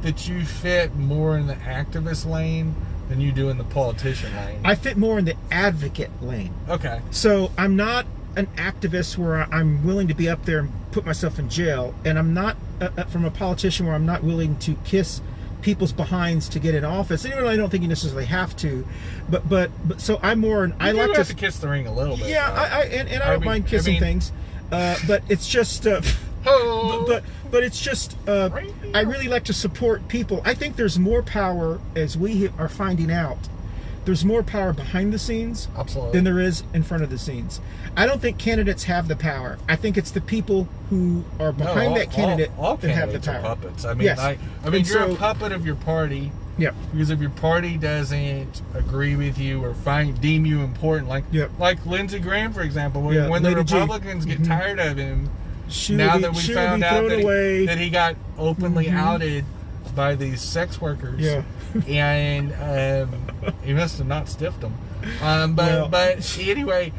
that you fit more in the activist lane than you do in the politician lane? I fit more in the advocate lane. Okay. So I'm not an activist where I'm willing to be up there and put myself in jail, and I'm not from a politician where I'm not willing to kiss people's behinds to get in office. Even though I don't think you necessarily have to, but so I'm more. I like to kiss the ring a little bit. Yeah, I don't mind kissing things, but it's just. But it's just. I really like to support people. I think there's more power, as we are finding out. There's more power behind the scenes than there is in front of the scenes. I don't think candidates have the power. I think it's the people who are behind that candidate that have the power. Are puppets. I mean, you're a puppet of your party. Yeah. Because if your party doesn't agree with you or deem you important, like Lindsey Graham, for example, when the Republicans get tired of him, now that we found out that he got openly outed by these sex workers. Yeah. And he must have not stiffed them. But anyway,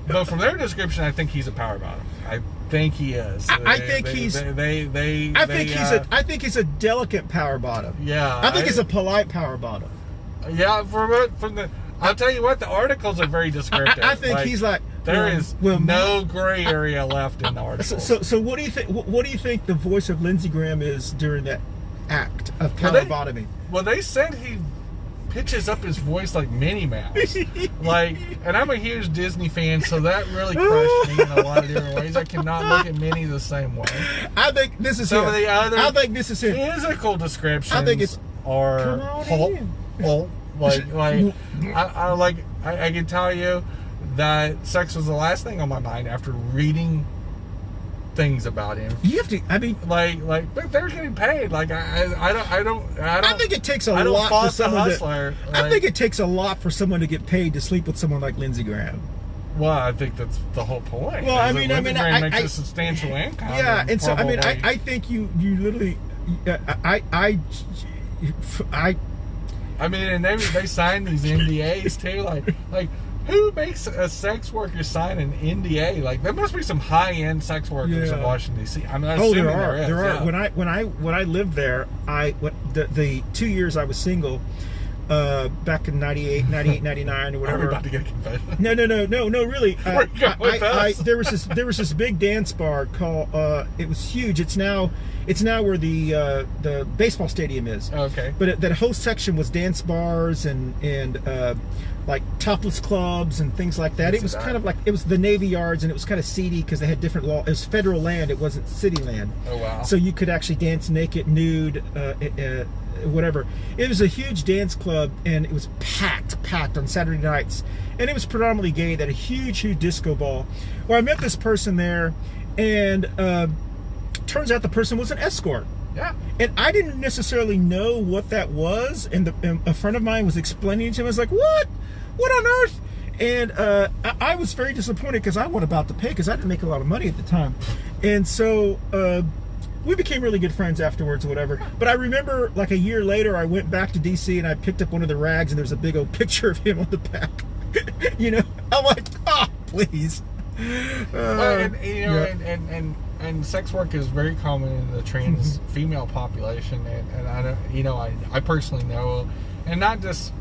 but from their description, I think he's a power bottom. I think he is. I think he's a delicate power bottom. Yeah. I think he's a polite power bottom. Yeah, I'll tell you what, the articles are very descriptive. I think he's like there is no gray area left in the articles. So what do you think? What do you think the voice of Lindsey Graham is during that act of power bottoming? Well, they said he pitches up his voice like Minnie Mouse. And I'm a huge Disney fan, so that really crushed me in a lot of different ways. I cannot look at Minnie the same way. I think this is some of the other. I think this is physical descriptions. I think it's I can tell you that sex was the last thing on my mind after reading things about him. You have to. I mean, but they're getting paid. I think it takes a lot for someone. I think it takes a lot for someone to get paid to sleep with someone like Lindsey Graham. Well, I think that's the whole point. Well, I makes a substantial income. Yeah, and so I think you literally, and they sign these NDAs too, like. Who makes a sex worker sign an NDA? There must be some high-end sex workers in Washington D.C. I'm assuming there is. There are. When I lived there, the 2 years I was single, back in 98, 99 or whatever. Are we about to get a confession? No, really. Where you going with us? There was this big dance bar called. It was huge. It's now where the baseball stadium is. Okay. But that whole section was dance bars and like topless clubs and things like that. It was kind of like, it was the Navy Yards, and it was kind of seedy because they had different law. It was federal land. It wasn't city land. Oh wow. So you could actually dance naked, nude, whatever. It was a huge dance club, and it was packed on Saturday nights, and it was predominantly gay. That a huge disco ball. Well, I met this person there, and turns out the person was an escort. Yeah. And I didn't necessarily know what that was, and a friend of mine was explaining it to him. I was like, what on earth? And I was very disappointed because I wasn't about to pay, because I didn't make a lot of money at the time. And so we became really good friends afterwards or whatever. But I remember, like, a year later, I went back to DC and I picked up one of the rags, and there's a big old picture of him on the back. You know, I'm like, oh, please. Well, and sex work is very common in the trans female population, and I don't, you know, I personally know, and not just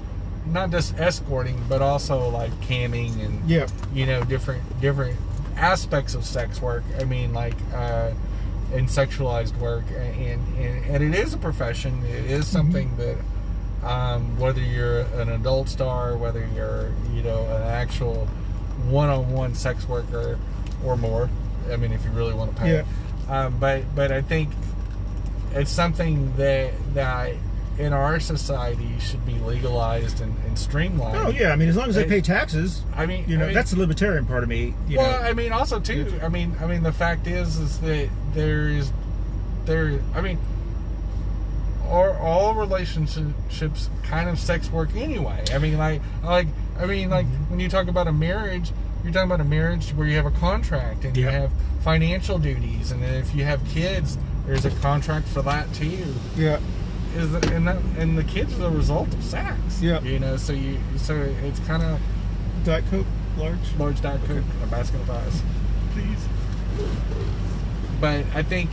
escorting, but also like camming and you know, different aspects of sex work. I mean, like and sexualized work, and it is a profession. It is something that whether you're an adult star, whether you're, you know, an actual one-on-one sex worker or more. I mean, if you really want to pay. But I think it's something that in our society should be legalized and streamlined. Oh yeah, I mean, as long as they pay taxes. I mean, you know, that's the libertarian part of me. Well, I mean, also too. I mean, the fact is that I mean, are all relationships kind of sex work anyway? I mean, like when you talk about a marriage, you're talking about a marriage where you have a contract and you have financial duties, and then if you have kids, there's a contract for that too. Yeah. And the kids are the result of sex. Yeah. You know, so it's kind of Diet Coke, large Diet Coke, and a basket of fries, please. But I think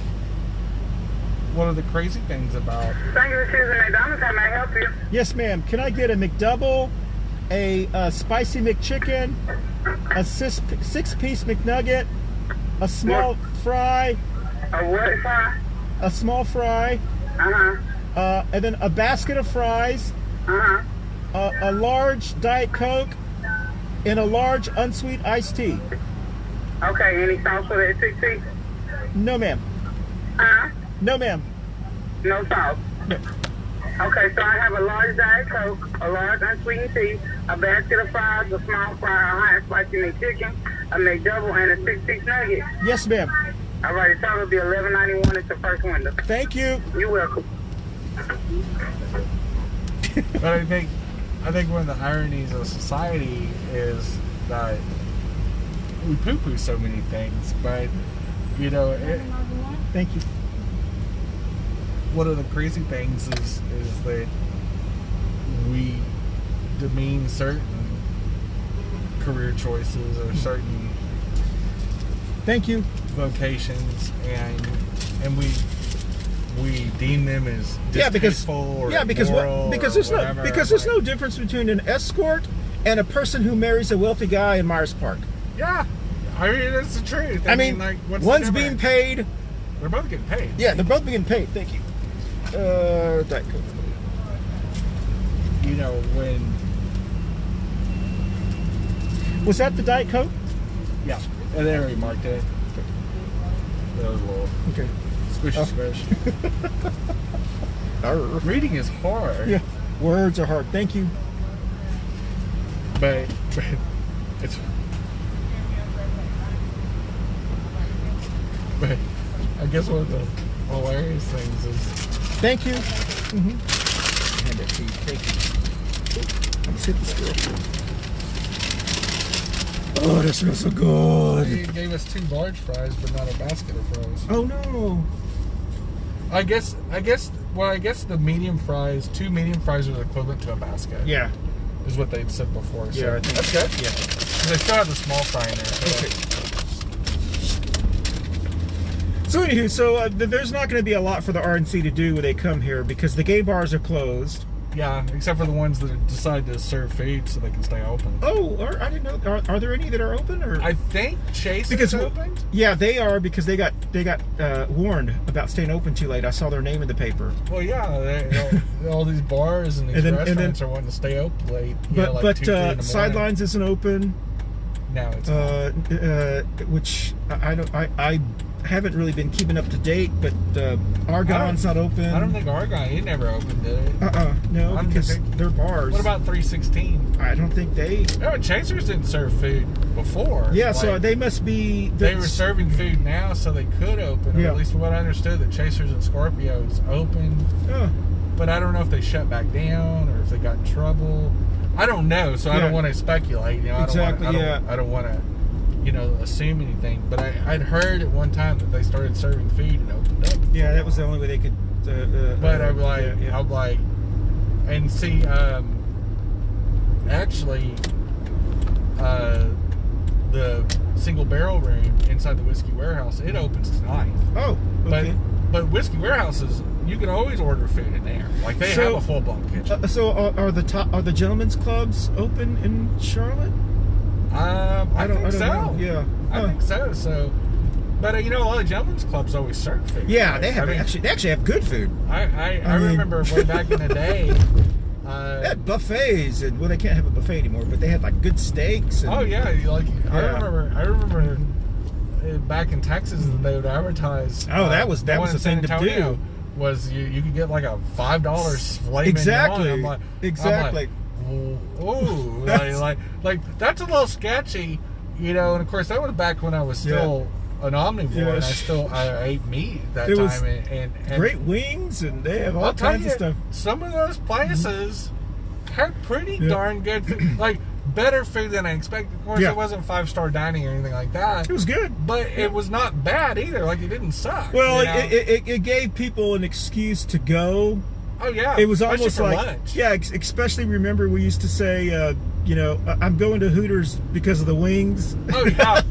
one of the crazy things about... Thank you for choosing McDonald's. How may I help you? Yes, ma'am. Can I get a McDouble, a spicy McChicken, a six-piece McNugget, a small fry? A what fry? A small fry. And then a basket of fries. A large Diet Coke, and a large unsweet iced tea. Okay. Any sauce for that 6-piece? No, ma'am. No, ma'am. No sauce? No. Okay, so I have a large Diet Coke, a large unsweetened tea, a basket of fries, a small fry, a hot spicy McChicken, a McDouble, and a 6-piece nugget. Yes, ma'am. All right, the total will be $11.91 at the first window. Thank you. You're welcome. But I think one of the ironies of society is that we poo-poo so many things, but you know, thank you. One of the crazy things is that we demean certain career choices or certain thank you vocations, and we deem them as distasteful because there's no difference between an escort and a person who marries a wealthy guy in Myers Park. Yeah, I mean, that's the truth. I mean, like, one's being paid. They're both getting paid. Yeah, they're both being paid. Thank you. Diet Coke. You know, when... Was that the Diet Coke? Yeah. And they already marked it. That was a little... Okay. Squishy squish. Reading is hard. Yeah. Words are hard. Thank you. But it's... But I guess one of the hilarious things is... Thank you. Hand that to you. Thank you. Let's hit the store. Oh, that smells so good. He gave us 2 large fries, but not a basket of fries. Oh no. I guess the medium fries, 2 medium fries are equivalent to a basket. Yeah. Is what they'd said before. So yeah, I think that's good. Yeah. They still have the small fry in there. So. Okay. So anywho, there's not going to be a lot for the RNC to do when they come here because the gay bars are closed. Yeah, except for the ones that decide to serve food so they can stay open. Oh, I didn't know. Are there any that are open? Or I think Chase is open. Yeah, they are, because they got warned about staying open too late. I saw their name in the paper. Well, yeah, all these bars and these restaurants are wanting to stay open late. But Sidelines isn't open. No, it's not. Which I haven't really been keeping up to date, but Argonne's not open. I don't think Argonne, it never opened, did it? No, because they're bars. What about 316? I don't think they... No, Chasers didn't serve food before. Yeah, so they must be... They were serving food now, so they could open, or at least what I understood, that Chasers and Scorpios opened. But I don't know if they shut back down, or if they got in trouble. I don't know, so I don't want to speculate. You know, I don't want to, assume anything. But I'd heard at one time that they started serving food and opened up. Yeah, that was the only way they could. But I'm like, and see, actually, the single barrel room inside the Whiskey Warehouse, it opens tonight. Oh, okay. But Whiskey Warehouses, you can always order food in there. Like they have a full blown kitchen. So are the gentlemen's clubs open in Charlotte? I think so. Know. Yeah, I think so. So, but a lot of gentlemen's clubs always serve food. Yeah, right? They actually have good food. I remember way back in the day. They had buffets, and they can't have a buffet anymore, but they had like good steaks. And, I remember back in Texas they would advertise. That was the thing to do. Was you could get like a $5 filet exactly. mignon. Exactly. Like that's a little sketchy, and of course that was back when I was still an omnivore, and I ate meat at that time. And great wings, and they have all kinds of stuff. Some of those places had pretty darn good food, like better food than I expected. Of course, it wasn't 5-star dining or anything like that. It was good, but it was not bad either. Like it didn't suck. Well, it gave people an excuse to go. Oh yeah, it was almost like lunch. Yeah, especially remember we used to say, I'm going to Hooters because of the wings. Oh yeah,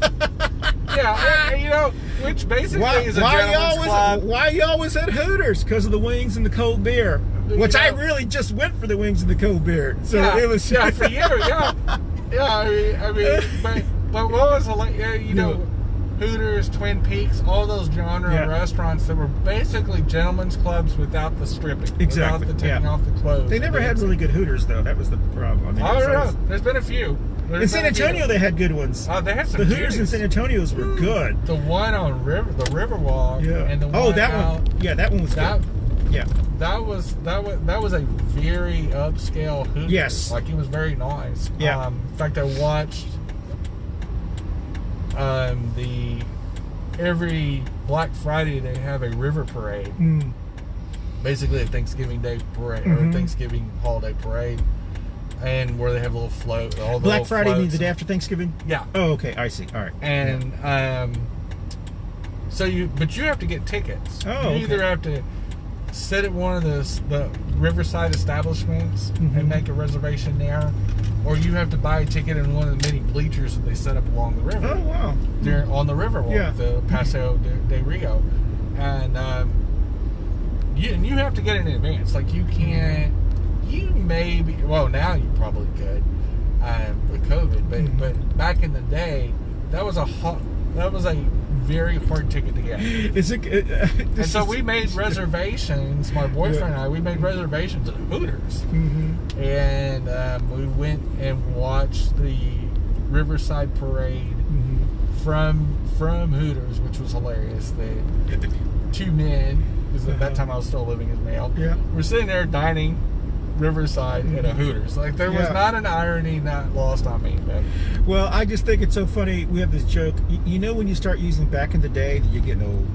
yeah, which basically is a gentleman's club. Why you always at Hooters? Because of the wings and the cold beer. Which I really just went for the wings and the cold beer. So it was for you, I mean, but what was Hooters, Twin Peaks, all those genre restaurants that were basically gentlemen's clubs without the stripping, without the taking off the clothes. They never had really good Hooters, though. That was the problem. I don't know. There's been a few. In San Antonio, they had good ones. Oh, they had some. The Hooters in San Antonio's were good. The one on the Riverwalk, and the one that one. Yeah, that one was good. Yeah, that was a very upscale Hooters. Yes, like it was very nice. Yeah. In fact, I watched every Black Friday they have a river parade. Basically a Thanksgiving Day parade or Thanksgiving holiday parade, and where they have a little float. Black Friday means the day after Thanksgiving. Yeah. Oh, okay. I see. All right. And but you have to get tickets. Oh, you either have to sit at one of the riverside establishments and make a reservation there, or you have to buy a ticket in one of the many bleachers that they set up along the river. Oh, wow. They're on the Riverwalk, the Paseo de Rio. And you have to get it in advance. Like now you probably could with COVID, but back in the day, that was a very hard ticket to get. And so we made reservations, my boyfriend and I, we made reservations at Hooters. And we went and watched the Riverside Parade from Hooters, which was hilarious. The two men, because at that time I was still living as male, we're sitting there dining Riverside at a Hooters. Like there was not an irony not lost on me. But. Well, I just think it's so funny. We have this joke. When you start using back in the day, you're getting old.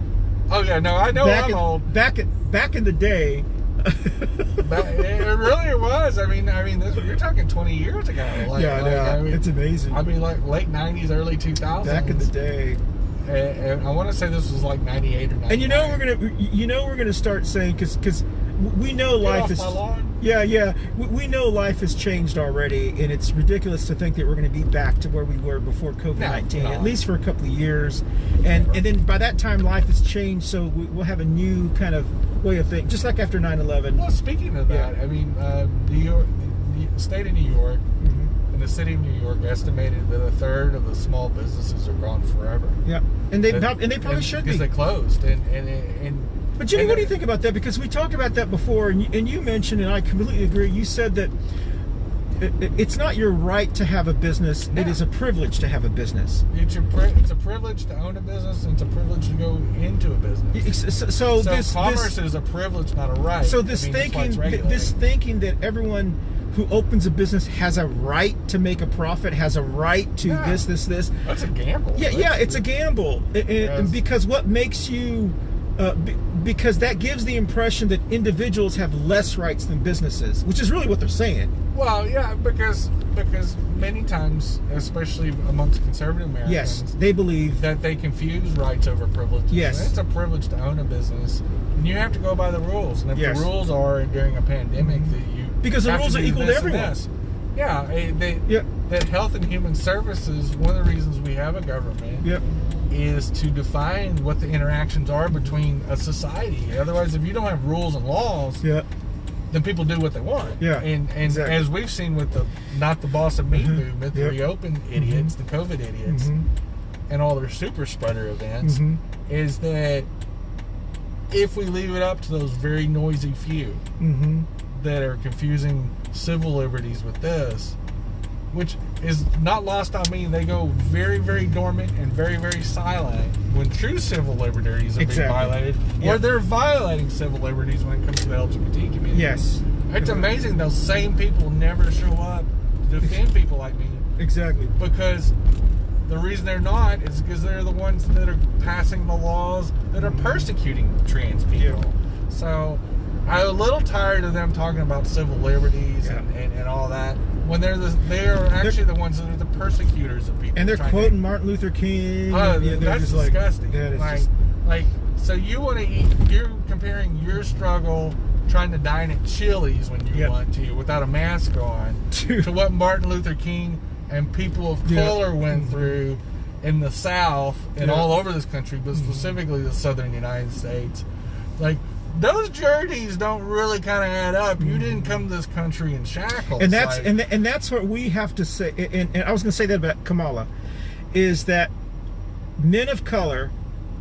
Oh yeah, no, I know I'm old. Back in the day. It really was. I mean, you're talking 20 years ago. It's amazing. I mean, like late 90s, early 2000s. Back in the day. And I want to say this was like 98 or 99. And we're gonna start saying because we know life is. Yeah. We know life has changed already, and it's ridiculous to think that we're going to be back to where we were before COVID-19, at least for a couple of years. And then by that time, life has changed, so we'll have a new kind of way of thinking, just like after 9/11. Well, speaking of that, I mean, New York, the state of New York, and the city of New York estimated that 1/3 of the small businesses are gone forever. Yeah, and they probably should be, because they closed. And but Jenny, what do you think about that? Because we talked about that before, and you mentioned, and I completely agree. You said that it's not your right to have a business; it is a privilege to have a business. It's a privilege to own a business, and it's a privilege to go into a business. So commerce is a privilege, not a right. So this thinking that everyone who opens a business has a right to make a profit, has a right to this. That's a gamble. Yeah, it's a gamble, because what makes you. Because that gives the impression that individuals have less rights than businesses, which is really what they're saying. Well, yeah, because many times, especially amongst conservative Americans, they believe that they confuse rights over privileges. Yes, and it's a privilege to own a business, and you have to go by the rules. And if the rules are during a pandemic because the rules are equal to everyone. That Health and Human Services, one of the reasons we have a government. Is to define what the interactions are between a society. Otherwise, if you don't have rules and laws, then people do what they want. And exactly. As we've seen with the Not the Boss of Me movement, the reopen idiots, the COVID idiots, and all their super spreader events, is that if we leave it up to those very noisy few that are confusing civil liberties with this, which is not lost on me, they go very, very dormant and very, very silent when true civil liberties are being violated, or they're violating civil liberties when it comes to the LGBT community. Yes. It's amazing those same people never show up to defend people like me. Exactly. Because the reason they're not is because they're the ones that are passing the laws that are persecuting trans people. So I'm a little tired of them talking about civil liberties and all that, when they are actually the ones that are the persecutors of people. And they're quoting Martin Luther King. That's disgusting. Like, so you want to eat? You're comparing your struggle trying to dine at Chili's when you want to without a mask on to what Martin Luther King and people of color went through in the South and all over this country, but specifically the Southern United States. Like, those journeys don't really kind of add up. You didn't come to this country in shackles. And that's and that's what we have to say. And I was going to say that about Kamala, is that men of color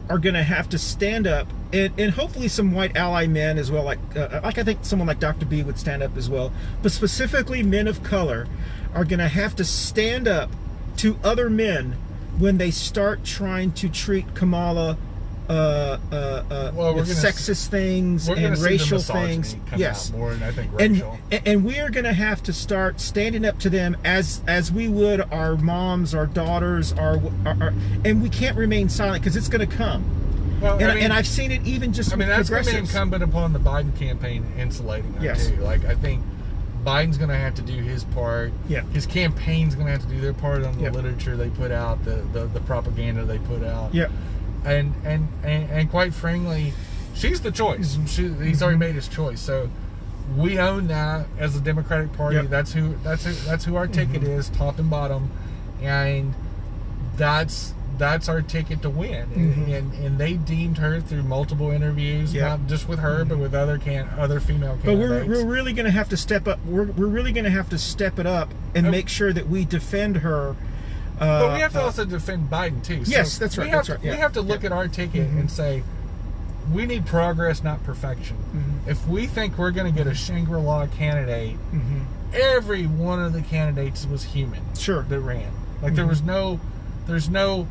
are going to have to stand up, and hopefully some white ally men as well, like I think someone like Dr. B would stand up as well. But specifically, men of color are going to have to stand up to other men when they start trying to treat Kamala with sexist things and racial things. Yes, more than I think racial. And we are going to have to start standing up to them as we would our moms, our daughters, our and we can't remain silent because it's going to come. Well, and I've seen it even just. With that's going to be incumbent upon the Biden campaign insulating them too. Like, I think Biden's going to have to do his part. His campaign's going to have to do their part on the literature they put out, the propaganda they put out. And quite frankly, she's the choice. He's already made his choice. So we own that as a Democratic Party. That's who our ticket is, top and bottom, and that's our ticket to win. And they deemed her through multiple interviews, not just with her, but with other female candidates. But we're really going to have to step up. We're really going to have to step it up and make sure that we defend her. But we have to also defend Biden too. So yes, that's right. We have to look at our ticket and say, we need progress, not perfection. If we think we're going to get a Shangri-La candidate, every one of the candidates was human. That ran. Like there's no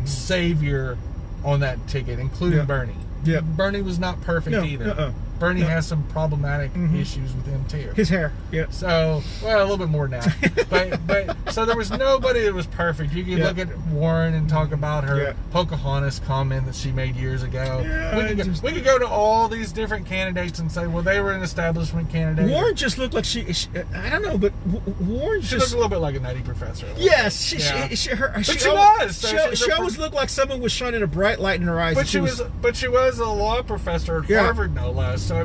savior on that ticket, including Bernie. Bernie was not perfect either. Bernie has some problematic issues with him too. His hair, So, well, a little bit more now. but so there was nobody that was perfect. You could look at Warren and talk about her Pocahontas comment that she made years ago. We could go to all these different candidates and say, well, they were an establishment candidate. Warren just looked like she I don't know, but Warren she looked a little bit like a nutty professor. Yes, she always looked like someone was shining a bright light in her eyes. But she was a law professor at Harvard, no less. So I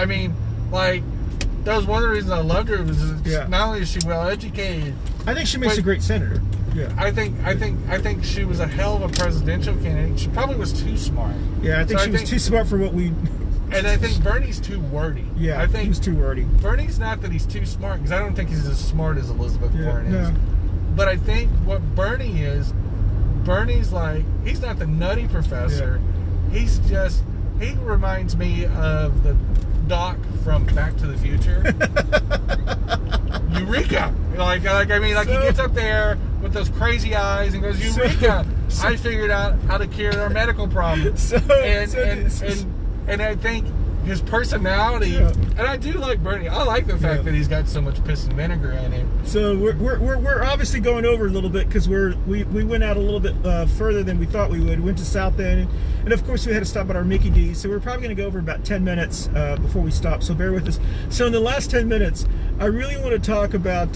mean, like, that was one of the reasons I loved her, was not only is she well educated. I think she makes a great senator. Yeah. I think she was a hell of a presidential candidate. She probably was too smart. Yeah, I think she was too smart for what we. And I think Bernie's too wordy. Yeah, I think he's too wordy. Bernie's not that he's too smart, because I don't think he's as smart as Elizabeth Warren is. No. But I think what Bernie is, Bernie's like, he's not the nutty professor. Yeah. He reminds me of the Doc from Back to the Future. Eureka! He gets up there with those crazy eyes and goes, Eureka! I figured out how to cure our medical problems. And I think his personality, and I do like Bernie. I like the fact that he's got so much piss and vinegar in him. So we're obviously going over a little bit, because we went out a little bit further than we thought we would. We went to South End, and of course we had to stop at our Mickey D's. So we're probably going to go over about 10 minutes before we stop. So bear with us. So in the last 10 minutes, I really want to talk about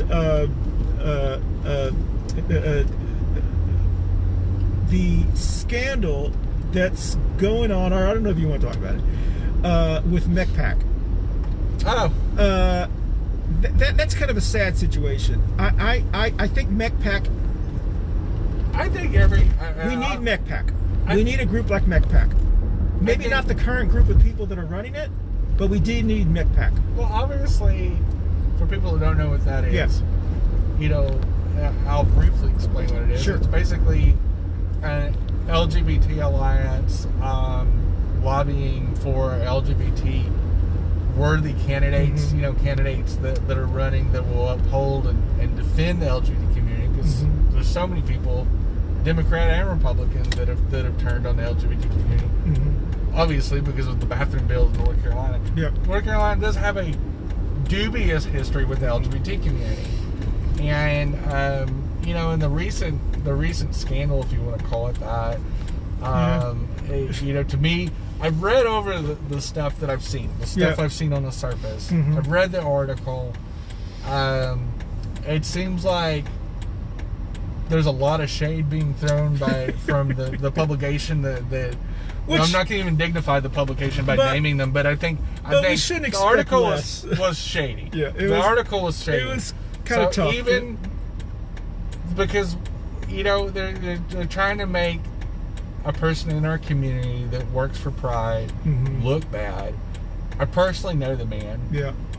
the scandal that's going on, or I don't know if you want to talk about it, with MeckPAC. Oh. That's kind of a sad situation. I think MeckPAC. I think we need MeckPAC. We need a group like MeckPAC. Maybe not the current group of people that are running it, but we did need MeckPAC. Well, obviously, for people who don't know what that is, I'll briefly explain what it is. Sure. It's basically an LGBT alliance lobbying for LGBT worthy candidates, candidates that are running that will uphold and defend the LGBT community, because there's so many people, Democrat and Republican, that have turned on the LGBT community. Obviously, because of the bathroom bill in North Carolina. North Carolina does have a dubious history with the LGBT community, and in the recent scandal, if you want to call it that, to me, I've read over the stuff that I've seen, I've seen on the surface. I've read the article. It seems like there's a lot of shade being thrown from the publication that I'm not going to even dignify the publication by naming them, but I think the article was shady. The article was shady. It was kind of tough. Even because they're trying to make a person in our community that works for Pride look bad. I personally know the man.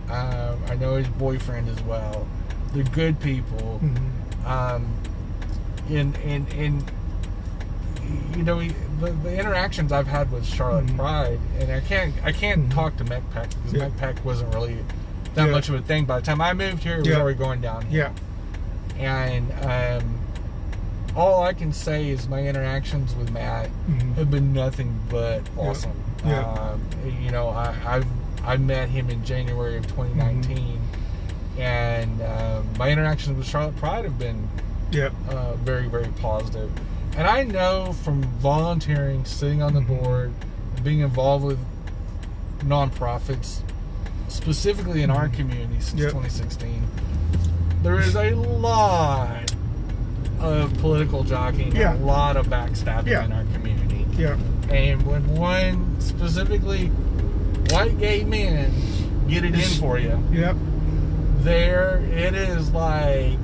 I know his boyfriend as well. They're good people. The interactions I've had with Charlotte Pride, and I can't talk to MeckPAC, because MeckPAC wasn't really that much of a thing. By the time I moved here, it was already going downhill. And all I can say is my interactions with Matt have been nothing but awesome. I met him in January of 2019, and my interactions with Charlotte Pride have been very, very positive. And I know from volunteering, sitting on the board, being involved with nonprofits, specifically in our community since 2016, there is a lot of political jockeying, a lot of backstabbing in our community. And when one, specifically white gay men, get it in for you, there it is like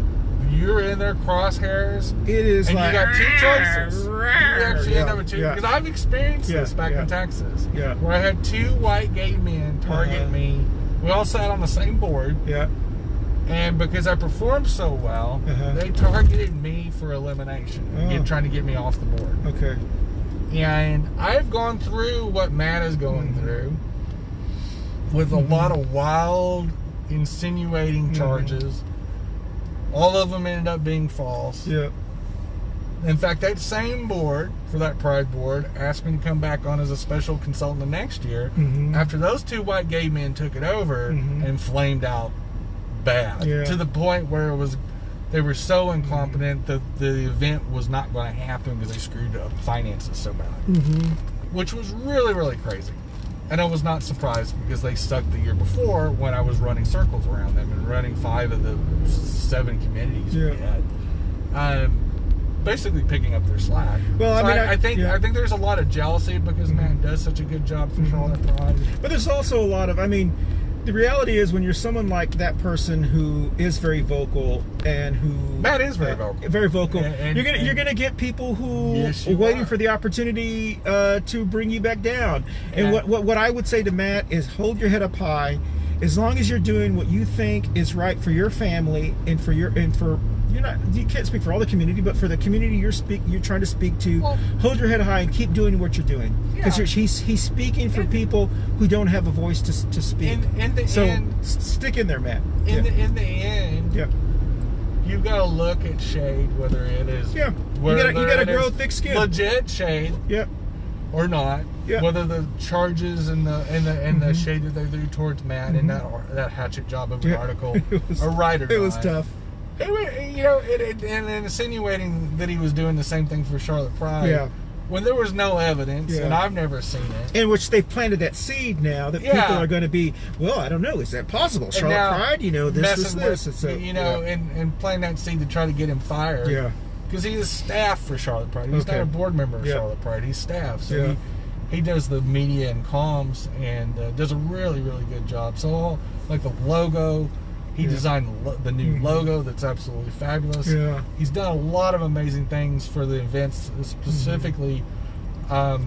you're in their crosshairs. It is, and like, you got two choices. You actually end up with two, because I've experienced this back in Texas, where I had two white gay men target me. We all sat on the same board. And because I performed so well, they targeted me for elimination, trying to get me off the board. And I've gone through what Matt is going through, with a lot of wild, insinuating charges. All of them ended up being false. In fact, that same board, for that Pride board, asked me to come back on as a special consultant the next year, after those two white gay men took it over and flamed out bad, to the point where they were so incompetent that the event was not going to happen because they screwed up finances so bad, which was really, really crazy. And I was not surprised, because they sucked the year before when I was running circles around them and running 5 of the 7 communities we had. basically picking up their slack. Well, so I mean, I think there's a lot of jealousy because Matt does such a good job for Charlotte Pride. But there's also a lot of, I mean, the reality is when you're someone like that person who is very vocal and who Matt is very vocal, you're gonna get people who are waiting for the opportunity to bring you back down. And what I would say to Matt is hold your head up high. As long as you're doing what you think is right for your family and for you can't speak for all the community, but for the community you're trying to speak to, hold your head high and keep doing what you're doing. Because he's speaking for people who don't have a voice to speak. Stick in there, Matt. In the end, you gotta look at shade, whether it is you gotta grow thick skin, legit shade, or not. Whether the charges and the shade that they threw towards Matt in that hatchet job of an article are right or not. It was tough. And insinuating that he was doing the same thing for Charlotte Pride when there was no evidence, and I've never seen it. In which they've planted that seed now that people are going to be, well, I don't know, is that possible? Charlotte Pride, this. And planting that seed to try to get him fired. Yeah. Because he is staff for Charlotte Pride. He's not a board member of Charlotte Pride. He's staff. So he does the media and comms and does a really, really good job. So, like the logo, he designed the new logo that's absolutely fabulous. Yeah. He's done a lot of amazing things for the events. Specifically, the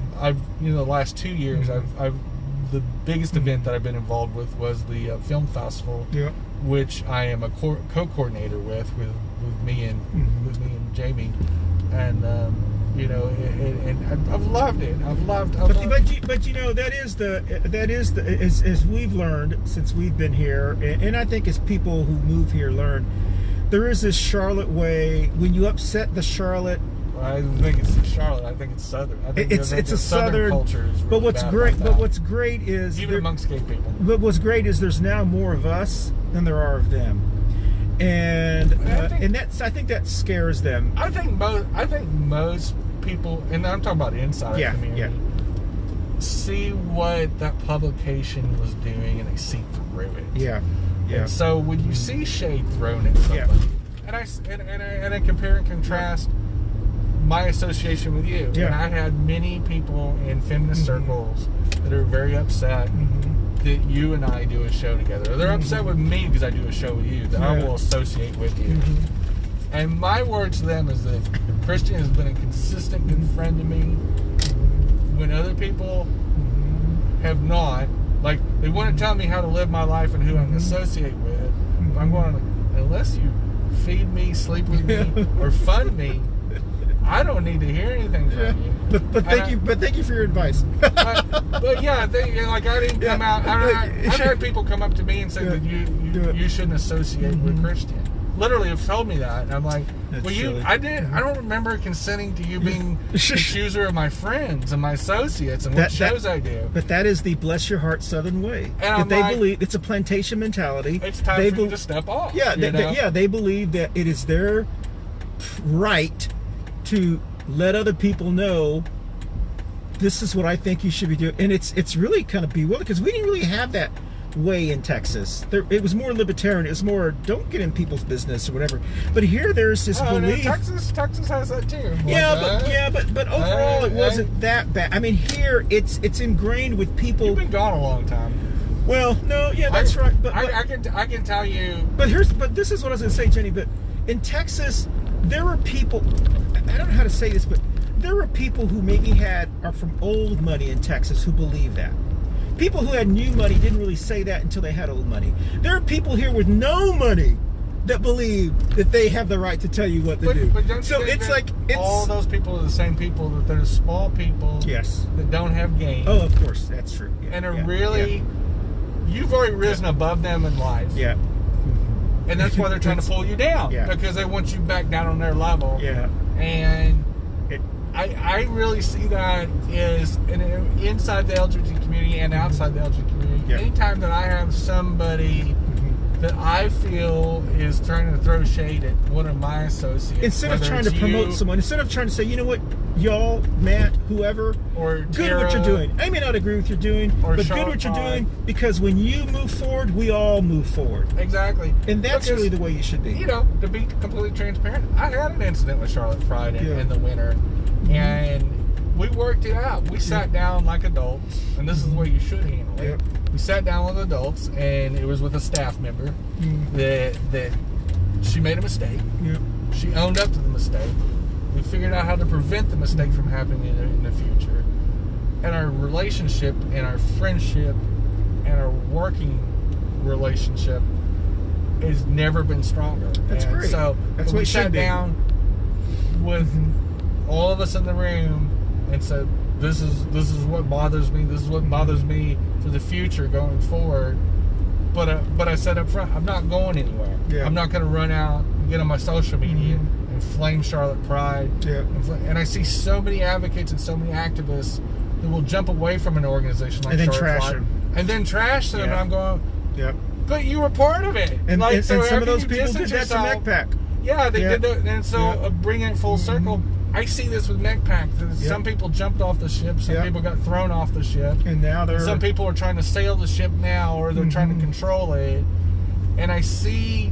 last 2 years, the biggest event that I've been involved with was the film festival, which I am a co-coordinator with me and Jamie, and and I've loved it. That is as we've learned since we've been here, and I think as people who move here learn, there is this Charlotte way. When you upset the Charlotte, I think it's Charlotte. I think it's Southern. I think it's a Southern culture. Is really but what's great? But what's great is even amongst gay people. But what's great is there's now more of us than there are of them. And I think that scares them. I think most people, and I'm talking about inside the community, see what that publication was doing, and they see through it. Yeah. And so when you see shade thrown at somebody, and I compare and contrast my association with you, and I had many people in feminist circles that are very upset that you and I do a show together. They're upset with me because I do a show with you, that I will associate with you. And my word to them is that Christian has been a consistent good friend to me when other people have not. Like, they want to tell me how to live my life and who I'm going to associate with. I'm going, unless you feed me, sleep with me, or fund me, I don't need to hear anything from you. But thank you for your advice. but yeah, I didn't come out. I've had people come up to me and say that you shouldn't associate with Christian. Literally have told me that, and I'm like, I don't remember consenting to you being the chooser of my friends and my associates and what shows I do. But that is the bless your heart Southern way. And they believe it's a plantation mentality. It's time for you to step off. Yeah, they believe that it is their right to let other people know this is what I think you should be doing. And it's really kind of bewildering because we didn't really have that way in Texas. It was more libertarian. It was more don't get in people's business or whatever. But here there's this belief. Texas has that too. But overall it wasn't that bad. I mean, here it's ingrained with people. You've been gone a long time. Well, no, that's right. But I can tell you. But this is what I was going to say, Jenny. But in Texas, there were people. I don't know how to say this, but there were people who maybe are from old money in Texas who believe that. People who had new money didn't really say that until they had old money. There are people here with no money that believe that they have the right to tell you what to do. But don't you think all those people are the same people, that there's small people that don't have game. Oh, of course, that's true. Yeah, and are really, you've already risen above them in life. Yeah. And that's why they're trying to pull you down. Yeah. Because they want you back down on their level. Yeah. And I really see that as inside the LGBT community and outside the LGBT community. Yeah. Anytime that I have somebody that I feel is trying to throw shade at one of my associates, instead of trying to promote someone, instead of trying to say, you know what, y'all, Matt, whoever, or good at what you're doing. I may not agree with what you're doing, but good at what you're doing, because when you move forward, we all move forward. Exactly. And that's really the way you should be. You know, to be completely transparent, I had an incident with Charlotte Pride in the winter, and we worked it out. We sat down like adults, and this is the way you should handle it. We sat down with adults, and it was with a staff member that she made a mistake. She owned up to the mistake. We figured out how to prevent the mistake from happening in the future. And our relationship and our friendship and our working relationship has never been stronger. That's great. So that's what we sat down with all of us in the room and said, this is what bothers me. This is what bothers me for the future going forward. But I said up front, I'm not going anywhere. I'm not going to run out and get on my social media and flame Charlotte Pride. And I see so many advocates and so many activists that will jump away from an organization like Charlotte Pride and then trash them. And I'm going, but you were part of it. And, like, so and some of those people did that to MeckPAC. Yeah, they did that. And so bringing it full circle, I see this with MeckPAC. Some people jumped off the ship. Some people got thrown off the ship. And now some people are trying to sail the ship now, or they're trying to control it. And I see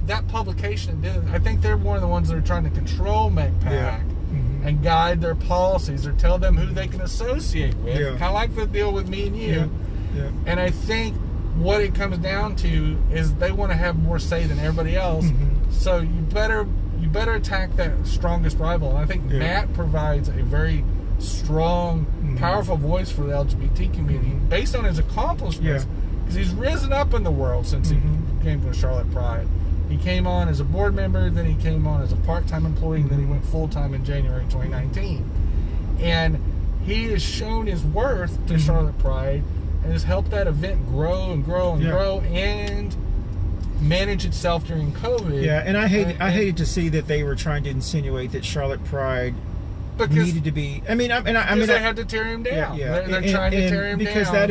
that publication. I think they're one of the ones that are trying to control MeckPAC and guide their policies or tell them who they can associate with. Kind of like the deal with me and you. And I think what it comes down to is they want to have more say than everybody else. So you better attack that strongest rival. And I think Matt provides a very strong, powerful voice for the LGBT community based on his accomplishments. Because he's risen up in the world since he came to Charlotte Pride. He came on as a board member, then he came on as a part-time employee, and then he went full-time in January 2019. And he has shown his worth to Charlotte Pride and has helped that event grow and grow and grow and manage itself during COVID. And I hated to see that they were trying to insinuate that Charlotte Pride needed to be. I mean, they had to tear him down. They're trying to tear him down because that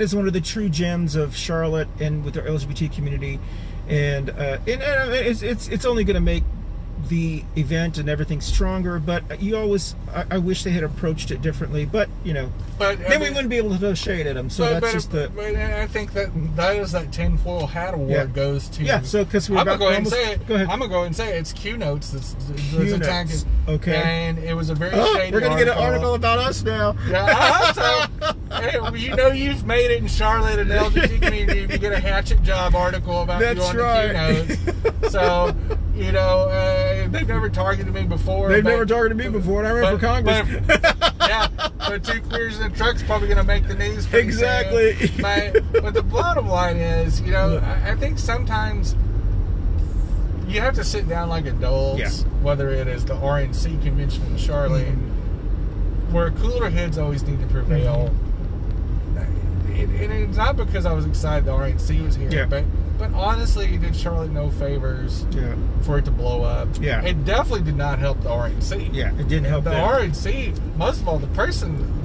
is one of the true gems of Charlotte and with the LGBT community, and it's only going to make the event and everything stronger. But I wish they had approached it differently. But then we wouldn't be able to throw shade at them. So that's just the. But I think that is that TinFoil hat award goes to. So because we're I'm gonna go ahead and say it. Go ahead. I'm gonna go ahead and say it. It's Q Notes that's attacking. Okay. And it was a very shady. We're gonna get an article about us now. Yeah, I hope so. Hey, you've made it in Charlotte and the LGBT community if you get a hatchet job article about you on the Q Notes. So they've never targeted me before. They've never targeted me before, and I ran for Congress. But two queers in a truck's probably going to make the news. Exactly. But the bottom line is, I think sometimes you have to sit down like adults, whether it is the RNC convention in Charlotte, where cooler heads always need to prevail. And it's not because I was excited the RNC was here, but honestly, it did Charlotte no favors for it to blow up. It definitely did not help the RNC. It didn't help the RNC. Most of all, the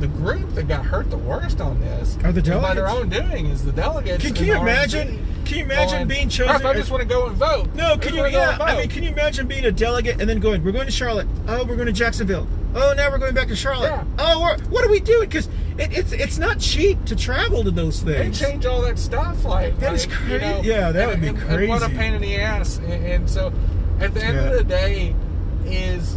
group that got hurt the worst on this are the delegates. By their own doing is the delegates. Can you imagine? Can you imagine being chosen? I just want to go and vote. No, can you? I mean, can you imagine being a delegate and then going? We're going to Charlotte. Oh, we're going to Jacksonville. Oh, now we're going back to Charlotte. Oh, what are we doing? Because it's not cheap to travel to those things. They change all that stuff. That is crazy. That would be crazy. And what a pain in the ass. And so, at the end of the day, is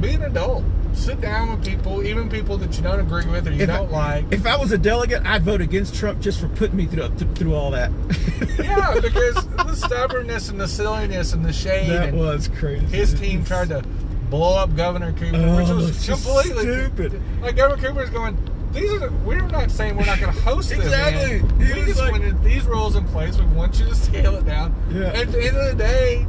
be an adult. Sit down with people, even people that you don't agree with or you don't like. If I was a delegate, I'd vote against Trump just for putting me through all that. Because the stubbornness and the silliness and the shade. That was crazy. His team tried to blow up Governor Cooper, which was completely stupid. Like Governor Cooper's going, we're not saying we're not going to host this. Exactly. We just wanted these rules in place. We want you to scale it down. At the end of the day,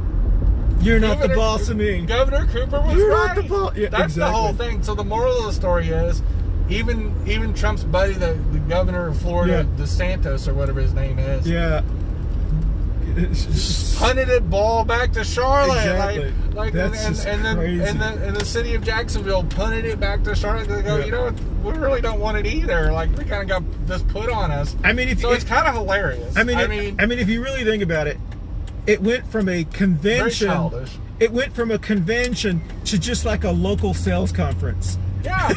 you're not the boss of me. Governor Cooper was You're right. not the boss. That's the whole thing. So the moral of the story is, even Trump's buddy, the governor of Florida, DeSantis or whatever his name is, punted it ball back to Charlotte. Exactly. And the city of Jacksonville punted it back to Charlotte. They go, we really don't want it either. Like, we kind of got this put on us. I mean, it's kind of hilarious. I mean, if you really think about it, it went from a convention. Very childish. it went from a convention to just like a local sales conference. Yeah,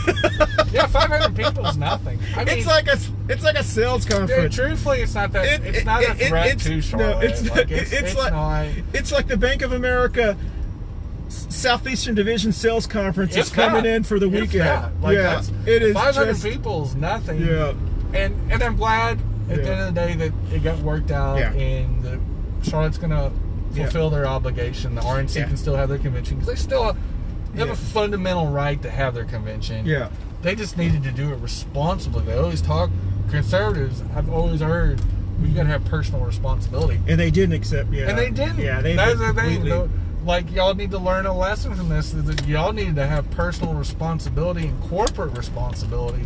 yeah, 500 people is nothing. I mean, it's like a sales conference. Dude, truthfully, it's not that. It's not a threat to Charlotte. No, it's like the Bank of America Southeastern Division sales conference is coming in for the weekend. It is 500 people is nothing. Yeah, and I'm glad at the end of the day that it got worked out, and that Charlotte's gonna fulfill their obligation. The RNC can still have their convention because they still. They have a fundamental right to have their convention. Yeah. They just needed to do it responsibly. They always talk, conservatives, I've always heard, we got to have personal responsibility. And they didn't accept, And they didn't. Yeah, that's the thing. Like, y'all need to learn a lesson from this, is that y'all need to have personal responsibility and corporate responsibility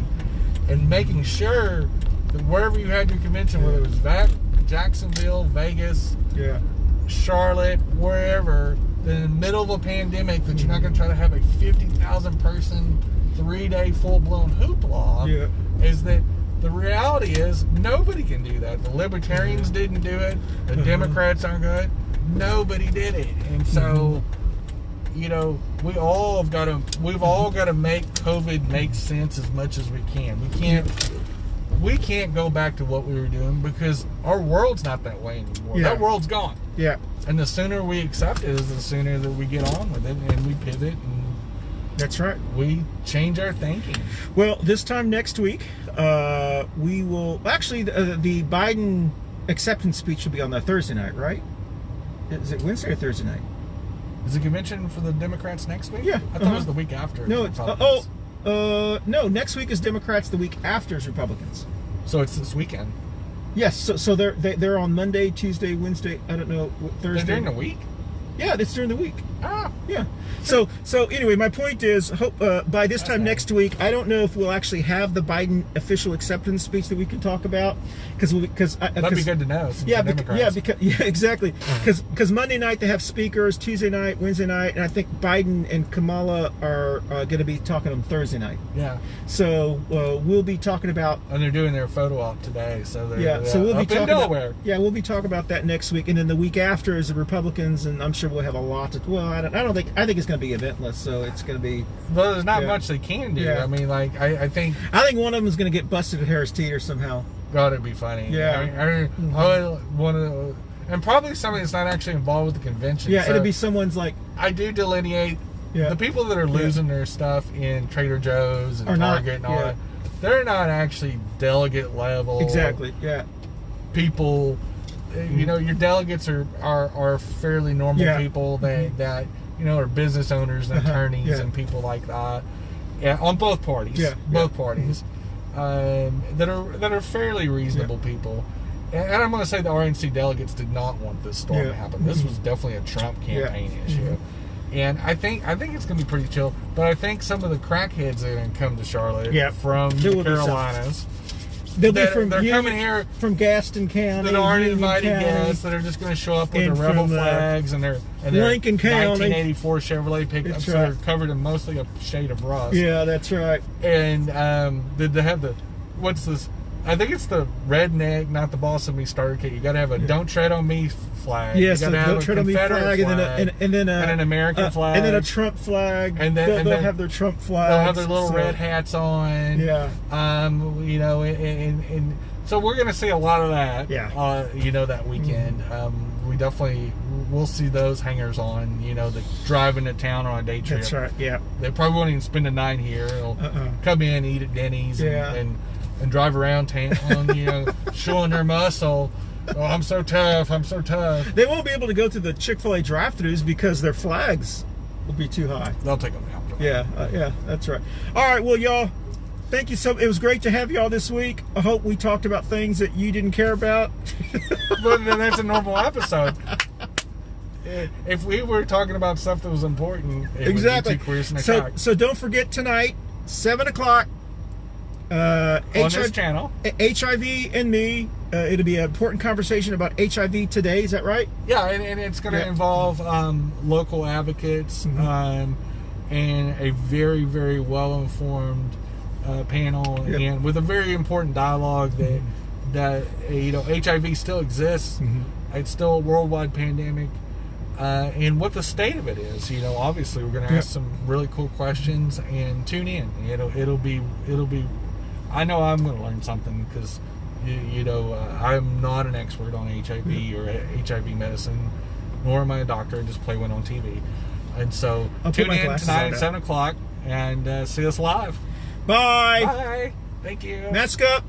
and making sure that wherever you had your convention, whether it was Jacksonville, Vegas, Charlotte, wherever, in the middle of a pandemic, that you're not going to try to have a 50,000 person 3-day full-blown hoopla. Is that the reality is nobody can do that. The libertarians didn't do it. The Democrats aren't good. Nobody did it. And so, you know, we've all got to make COVID make sense as much as we can. We can't go back to what we were doing because our world's not that way anymore. That world's gone. Yeah. And the sooner we accept it is the sooner that we get on with it and we pivot and that's right. We change our thinking. Well, this time next week, we will actually the Biden acceptance speech will be on the Thursday night, right? Is it Wednesday or Thursday night? Is the convention for the Democrats next week? Yeah. I thought it was the week after. No, it's no, next week is Democrats, the week after is Republicans. So it's this weekend. Yes, so they're on Monday, Tuesday, Wednesday, I don't know, Thursday. They're during the week? Yeah, it's during the week. Ah. Yeah. So anyway, my point is, by this time next week, I don't know if we'll actually have the Biden official acceptance speech that we can talk about, that'd be good to know. Exactly. Because Monday night they have speakers, Tuesday night, Wednesday night, and I think Biden and Kamala are going to be talking on Thursday night. Yeah. So we'll be talking about. And they're doing their photo op today, so they're so we'll be talking Delaware. We'll be talking about that next week, and then the week after is the Republicans, and I'm sure we'll have a lot to. Well, I think it's going to be eventless, so it's going to be. Well, there's not much they can do. Yeah. I mean, like I think one of them is going to get busted at Harris Teeter somehow. God, it'd be funny. Yeah. I want to, and probably somebody that's not actually involved with the convention. Yeah, so it'll be someone's like. I do delineate the people that are losing their stuff in Trader Joe's and Target and all that. They're not actually delegate level. Exactly. Yeah. People, you know, your delegates are fairly normal people that you know are business owners and attorneys and people like that. Yeah, on both parties. Yeah. Both parties. That are fairly reasonable people. And I'm going to say the RNC delegates did not want this storm to happen. This was definitely a Trump campaign issue. And I think it's going to be pretty chill. But I think some of the crackheads that are going to come to Charlotte from the Carolinas, they're coming here from Gaston County, that aren't invited guests, that are just going to show up with their rebel flags and their Lincoln County 1984 Chevrolet pickups that are covered in mostly a shade of rust. Yeah, that's right. And did they have what's this? I think it's the redneck, not the boss of me starter kit. You got to have a "Don't Tread on Me" flag. Yes, you got to have a Confederate flag, and then an American flag, and then a Trump flag. And then they'll have their Trump flags. They'll have their little red hats on. Yeah. You know, and so we're going to see a lot of that. Yeah. You know, that weekend. We'll see those hangers on. You know, that drive into town on a day trip. That's right. Yeah. They probably won't even spend a night here. They'll come in, eat at Denny's, and drive around town, you know, showing their muscle. Oh, I'm so tough. I'm so tough. They won't be able to go to the Chick-fil-A drive-thrus because their flags will be too high. They'll take them out. Yeah, that's right. All right, well, y'all, thank you so. It was great to have y'all this week. I hope we talked about things that you didn't care about. But then that's a normal episode. If we were talking about stuff that was important, it would be 2 queers and a cock. So don't forget tonight, 7 o'clock. On this channel, HIV and me. It'll be an important conversation about HIV today. Is that right? Yeah, and it's going to involve local advocates and a very, very well-informed panel, and with a very important dialogue that you know, HIV still exists. It's still a worldwide pandemic. and what the state of it is. You know, obviously we're going to ask some really cool questions, and tune in. It'll be. I know I'm going to learn something, because you know, I'm not an expert on HIV or HIV medicine, nor am I a doctor. I just play one on TV. And so tune in tonight at 7 o'clock and see us live. Bye. Bye. Thank you. Mask up.